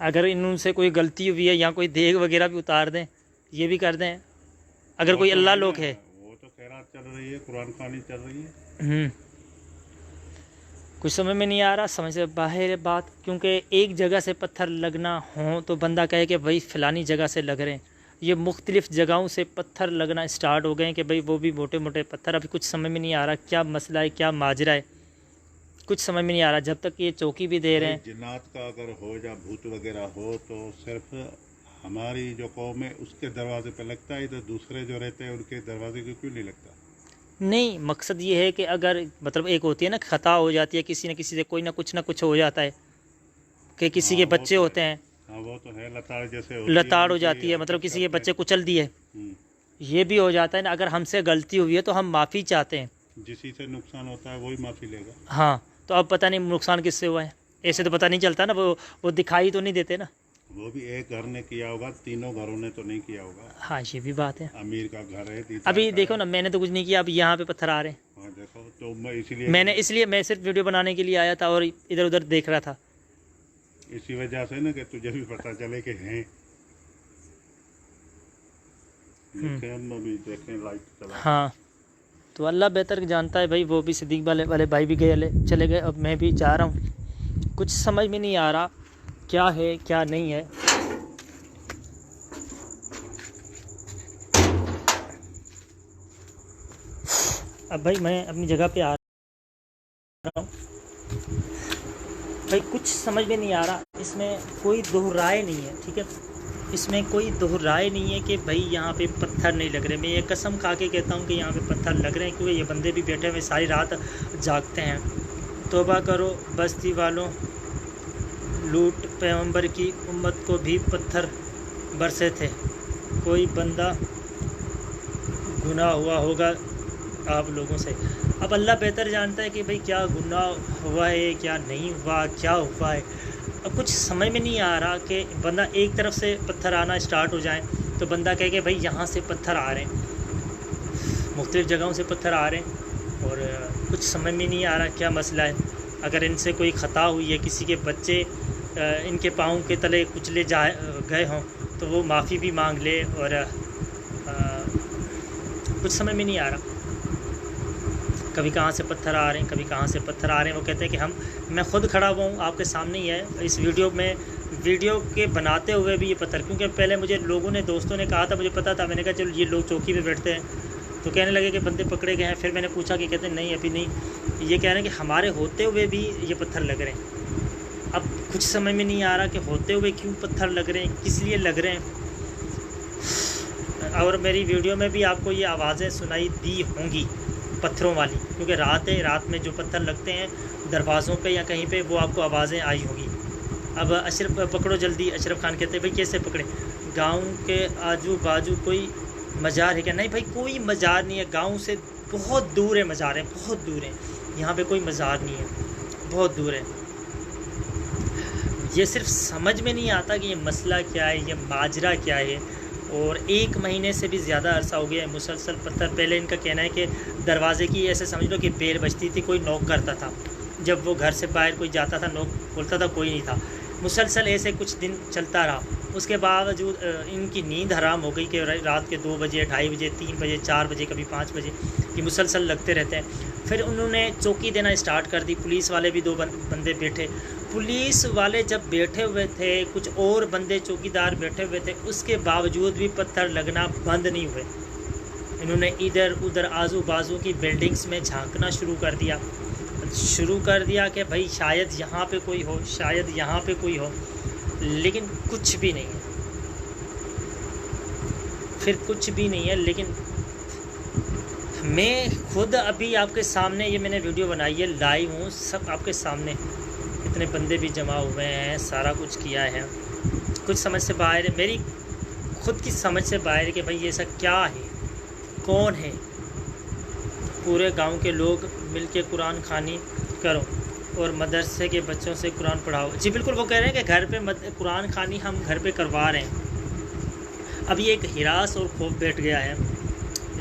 अगर इनसे कोई गलती हुई है या कोई देग वगैरह भी उतार दें, ये भी कर दें, अगर कोई अल्लाह लोग है। वो तो खैरात चल रही है, कुरान खानी चल रही है। कुछ समझ में नहीं आ रहा, समझ से बाहर है बात। क्योंकि एक जगह से पत्थर लगना हो तो बंदा कहे कि भाई फ़लानी जगह से लग रहे हैं। ये मुख्तलिफ़ जगहों से पत्थर लगना स्टार्ट हो गए हैं कि भाई वो भी मोटे मोटे पत्थर। अभी कुछ समझ में नहीं आ रहा क्या मसला है, क्या माजरा है, कुछ समझ में नहीं आ रहा। जब तक ये चौकी भी दे रहे हैं, जिन्नात का अगर हो या भूत वगैरह हो तो सिर्फ हमारी जो कौम है उसके दरवाजे पे लगता है, तो दूसरे जो रहते हैं उनके दरवाजे को क्यों नहीं लगता? नहीं, मकसद ये है कि अगर मतलब एक होती है ना खता हो जाती है, किसी न किसी से कोई ना कुछ हो जाता है कि किसी के बच्चे होते हैं, हाँ वो तो है, लताड़ जैसे लताड़ हो जाती है, मतलब किसी के बच्चे कुचल दिए, ये भी हो जाता है ना। अगर हमसे गलती हुई है तो हम माफ़ी चाहते हैं, जिसी से नुकसान होता है वही माफ़ी लेगा। हाँ, तो अब पता नहीं नुकसान किससे हुआ है, ऐसे तो पता नहीं चलता ना, वो दिखाई तो नहीं देते ना। वो भी एक घर ने किया होगा, तीनों घरों ने तो नहीं किया होगा। हाँ, ये भी बात है। अमीर का घर है, अभी देखो ना, मैंने तो कुछ नहीं किया, अब यहाँ पे पत्थर आ रहे हैं। हाँ देखो, तो मैं सिर्फ वीडियो बनाने के लिए आया था और इधर उधर देख रहा था। इसी वजह से ना कि तुझे भी पता चले कि हैं। हम अभी देखें लाइट चला। हाँ, तो अल्लाह बेहतर जानता है भाई। वो भी सिद्दीक वाले भाई भी चले गए, अब मैं भी जा रहा हूँ। कुछ समझ में नहीं आ रहा क्या है क्या नहीं है। अब भाई मैं अपनी जगह पे आ रहा हूँ भाई, कुछ समझ में नहीं आ रहा। इसमें कोई दोहराए नहीं है, ठीक है, इसमें कोई दोहराए नहीं है कि भाई यहाँ पे पत्थर नहीं लग रहे। मैं ये कसम खा के कहता हूँ कि यहाँ पे पत्थर लग रहे हैं, क्योंकि ये बंदे भी बैठे हुए सारी रात जागते हैं। तौबा करो बस्ती वालों, लूट पैगंबर की उम्मत को भी पत्थर बरसे थे। कोई बंदा गुनाह हुआ होगा आप लोगों से। अब अल्लाह बेहतर जानता है कि भाई क्या गुनाह हुआ है, क्या नहीं हुआ, क्या हुआ है। अब कुछ समझ में नहीं आ रहा कि बंदा एक तरफ से पत्थर आना स्टार्ट हो जाए तो बंदा कहे कि भाई यहाँ से पत्थर आ रहे हैं, मुख्तलिफ़ जगहों से पत्थर आ रहे हैं, और कुछ समझ में नहीं आ रहा क्या मसला है। अगर इनसे कोई ख़ता हुई है, किसी के बच्चे इनके पाँव के तले कुचले गए हों तो वो माफ़ी भी मांग ले, और कुछ समझ में नहीं आ रहा। कभी कहाँ से पत्थर आ रहे हैं, कभी कहाँ से पत्थर आ रहे हैं। वो कहते हैं कि मैं ख़ुद खड़ा हुआ हूँ, आपके सामने ही है इस वीडियो के बनाते हुए भी ये पत्थर, क्योंकि पहले मुझे लोगों ने, दोस्तों ने कहा था, मुझे पता था, मैंने कहा चलो ये लोग चौकी पे बैठते हैं, तो कहने लगे कि बंदे पकड़े गए हैं। फिर मैंने पूछा कि कहते हैं नहीं अभी नहीं, ये कह रहे हैं कि हमारे होते हुए भी ये पत्थर लग रहे हैं। अब कुछ समझ में नहीं आ रहा कि होते हुए क्यों पत्थर लग रहे हैं, किस लिए लग रहे हैं। और मेरी वीडियो में भी आपको ये आवाज़ें सुनाई दी होंगी पत्थरों वाली, क्योंकि रात है, रात में जो पत्थर लगते हैं दरवाज़ों पे या कहीं पे, वो आपको आवाज़ें आई होगी। अब अशरफ पकड़ो जल्दी। अशरफ खान कहते हैं भाई कैसे पकड़े, गांव के आजू बाजू कोई मज़ार है क्या? नहीं भाई कोई मज़ार नहीं है, गांव से बहुत दूर है मज़ार है, बहुत दूर है, यहाँ पे कोई मज़ार नहीं है, बहुत दूर है। ये सिर्फ समझ में नहीं आता कि ये मसला क्या है, ये माजरा क्या है। और 1 महीने से भी ज़्यादा अरसा हो गया है मुसलसल पत्थर। पहले इनका कहना है कि दरवाज़े की ऐसे समझ लो कि बेल बजती थी, कोई नॉक करता था, जब वो घर से बाहर कोई जाता था नॉक खोलता था, कोई नहीं था। मुसलसल ऐसे कुछ दिन चलता रहा। उसके बावजूद इनकी नींद हराम हो गई कि रात के 2 बजे, 2:30 बजे, 3 बजे, 4 बजे, कभी 5 बजे ये मुसलसल लगते रहते हैं। फिर उन्होंने चौकी देना स्टार्ट कर दी। पुलिस वाले भी 2 बंदे बैठे। पुलिस वाले जब बैठे हुए थे, कुछ और बंदे चौकीदार बैठे हुए थे, उसके बावजूद भी पत्थर लगना बंद नहीं हुए। इन्होंने इधर उधर आजू बाजू की बिल्डिंग्स में झांकना शुरू कर दिया कि भाई शायद यहाँ पे कोई हो, शायद यहाँ पे कोई हो, लेकिन कुछ भी नहीं है। फिर कुछ भी नहीं है। लेकिन मैं खुद अभी आपके सामने ये मैंने वीडियो बनाई है, लाइव हूँ, सब आपके सामने, इतने बंदे भी जमा हुए हैं, सारा कुछ किया है। कुछ समझ से बाहर है, मेरी खुद की समझ से बाहर है कि भाई ये ऐसा क्या है, कौन है। पूरे गांव के लोग मिलके कुरान खानी करो और मदरसे के बच्चों से कुरान पढ़ाओ। जी बिल्कुल, वो कह रहे हैं कि घर पे कुरान खानी हम घर पे करवा रहे हैं। अब ये एक हिरास और खौफ बैठ गया है।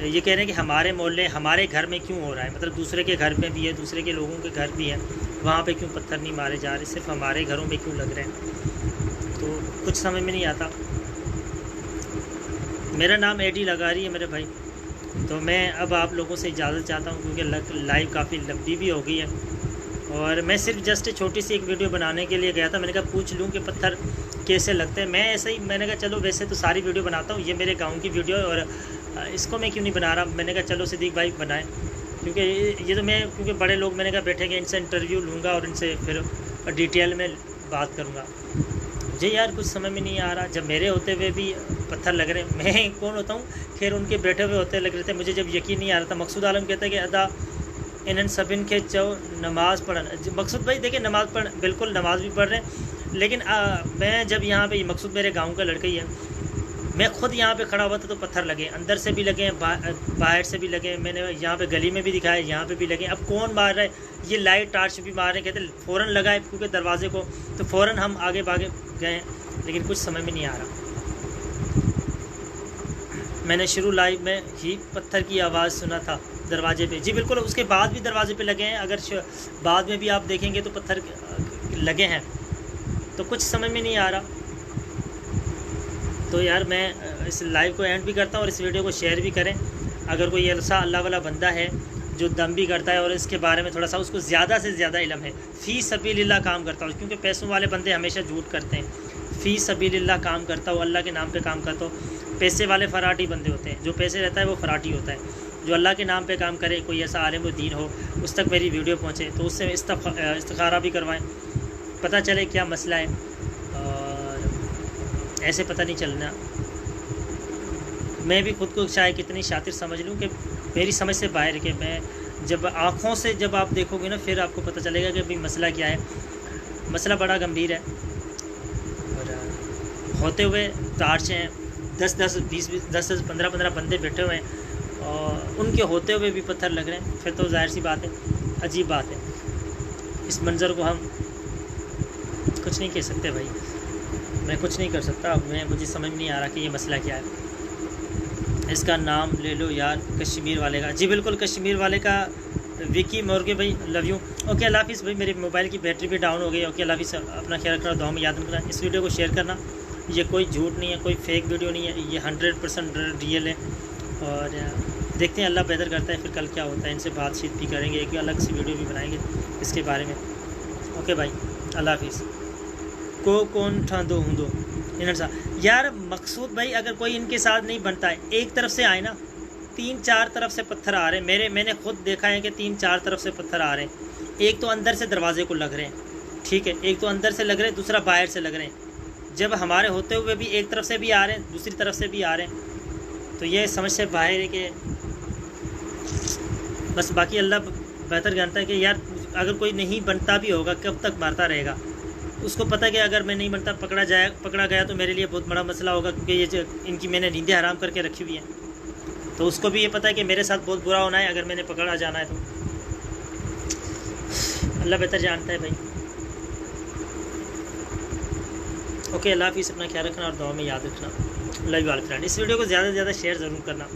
ये कह रहे हैं कि हमारे मोहल्ले, हमारे घर में क्यों हो रहा है, मतलब दूसरे के घर में भी है, दूसरे के लोगों के घर भी है, वहाँ पे क्यों पत्थर नहीं मारे जा रहे, सिर्फ हमारे घरों में क्यों लग रहे हैं। तो कुछ समझ में नहीं आता। मेरा नाम एडी लगा रही है मेरे भाई। तो मैं अब आप लोगों से इजाज़त चाहता हूँ, क्योंकि लाइव काफ़ी लंबी भी हो गई है, और मैं सिर्फ जस्ट छोटी सी एक वीडियो बनाने के लिए गया था। मैंने कहा पूछ लूँ कि पत्थर कैसे लगते हैं। मैं ऐसे ही, मैंने कहा चलो वैसे तो सारी वीडियो बनाता हूँ, ये मेरे गांव की वीडियो है और इसको मैं क्यों नहीं बना रहा। मैंने कहा चलो सिद्दीक भाई बनाएं, क्योंकि ये तो मैं, क्योंकि बड़े लोग मैंने कहा बैठेंगे, इनसे इंटरव्यू लूँगा और इनसे फिर डिटेल में बात करूँगा। मुझे यार कुछ समझ में नहीं आ रहा, जब मेरे होते हुए भी पत्थर लग रहे, मैं कौन होता हूँ, खैर उनके बैठे हुए होते लग रहे थे, मुझे जब यकीन नहीं आ रहा था। मकसूद आलम कहता है कि अदा इन्हनि सभिनि खे चओ नमाज़ पढ़नि। मकसूद भाई देखिए नमाज़ पढ़, बिल्कुल नमाज़ भी पढ़ रहे हैं, लेकिन मैं जब यहाँ पे, मकसूद मेरे गांव का लड़का ही है, मैं खुद यहाँ पे खड़ा हुआ था तो पत्थर लगे, अंदर से भी लगे, बाहर से भी लगे, मैंने यहाँ पे गली में भी दिखाया, यहाँ पे भी लगे। अब कौन मार रहा है, ये लाइट टार्च भी मार रहे हैं, कहते फ़ौरन लगाए क्योंकि दरवाजे को, तो फ़ौरन हम आगे भागे गए, लेकिन कुछ समझ में नहीं आ रहा। मैंने शुरू लाइव में ही पत्थर की आवाज़ सुना था दरवाजे पे, जी बिल्कुल, उसके बाद भी दरवाजे पे लगे हैं, अगर बाद में भी आप देखेंगे तो पत्थर लगे हैं, तो कुछ समझ में नहीं आ रहा। तो यार मैं इस लाइव को एंड भी करता हूँ और इस वीडियो को शेयर भी करें। अगर कोई ऐसा अल्लाह वाला बंदा है जो दम भी करता है और इसके बारे में थोड़ा सा उसको ज़्यादा से ज़्यादा इल्म है, फ़ी सबीलिल्लाह काम करता हूँ, क्योंकि पैसों वाले बंदे हमेशा झूठ करते हैं। फ़ी सबीलिल्लाह काम करता हूँ, अल्लाह के नाम पे काम करता हूँ। पैसे वाले फराटी बंदे होते हैं, जो पैसे रहता है वो फराटी होता है। जो अल्लाह के नाम पे काम करे, कोई ऐसा आलिम दीन हो, उस तक मेरी वीडियो पहुँचे तो उससे इस्तिखारा भी करवाएं, पता चले क्या मसला है, और ऐसे पता नहीं चलना। मैं भी खुद को शायद कितनी शातिर समझ लूँ कि मेरी समझ से बाहर के, मैं जब आँखों से जब आप देखोगे ना, फिर आपको पता चलेगा कि भाई मसला क्या है। मसला बड़ा गंभीर है, और होते हुए टार्च हैं 10-10, 20-20, 10-10, 15-15 बंदे बैठे हुए हैं, और उनके होते हुए भी पत्थर लग रहे हैं, फिर तो जाहिर सी बात है, अजीब बात है। इस मंज़र को हम कुछ नहीं कह सकते भाई, मैं कुछ नहीं कर सकता। मुझे समझ नहीं आ रहा कि ये मसला क्या है। इसका नाम ले लो यार, कश्मीर वाले का। जी बिल्कुल, कश्मीर वाले का विकी मोर्गे भाई, लव यू। ओके, अल्लाह हाफिज़ भाई, मेरी मोबाइल की बैटरी भी डाउन हो गई। ओके, अल्लाह हाफिज़, अपना ख्याल रखना, दुआ में याद रखना। इस वीडियो को शेयर करना, ये कोई झूठ नहीं है, कोई फेक वीडियो नहीं है, ये 100% रियल है। और देखते हैं अल्लाह बेहतर करता है, फिर कल क्या होता है। इनसे बातचीत भी करेंगे, एक अलग सी वीडियो भी बनाएंगे इसके बारे में। ओके भाई, अल्लाह हाफिज़। को कौन ठांदो हूँ इन सा यार, मकसूद भाई अगर कोई इनके साथ नहीं बनता है, एक तरफ से आए ना, 3-4 तरफ से पत्थर आ रहे हैं। मैंने खुद देखा है कि 3-4 तरफ से पत्थर आ रहे हैं। एक तो अंदर से दरवाजे को लग रहे हैं, ठीक है, एक तो अंदर से लग रहे हैं, दूसरा बाहर से लग रहे हैं। जब हमारे होते हुए भी एक तरफ से भी आ रहे हैं, दूसरी तरफ से भी आ रहे हैं, तो ये समझ से बाहर है कि बस, बाकी अल्लाह बेहतर जानता है कि यार अगर कोई नहीं बनता भी होगा, कब तक मारता रहेगा। उसको पता है कि अगर मैं नहीं बनता, पकड़ा गया तो मेरे लिए बहुत बड़ा मसला होगा, क्योंकि ये इनकी मैंने नींदें हराम करके रखी हुई हैं। तो उसको भी ये पता है कि मेरे साथ बहुत बुरा होना है अगर मैंने पकड़ा जाना है तो। अल्लाह बेहतर जानता है भाई। ओके, अल्लाह हाफिज़, अपना ख्याल रखना और दुआ में याद रखना। Love you all friend. इस वीडियो को ज़्यादा से ज़्यादा शेयर ज़रूर करना।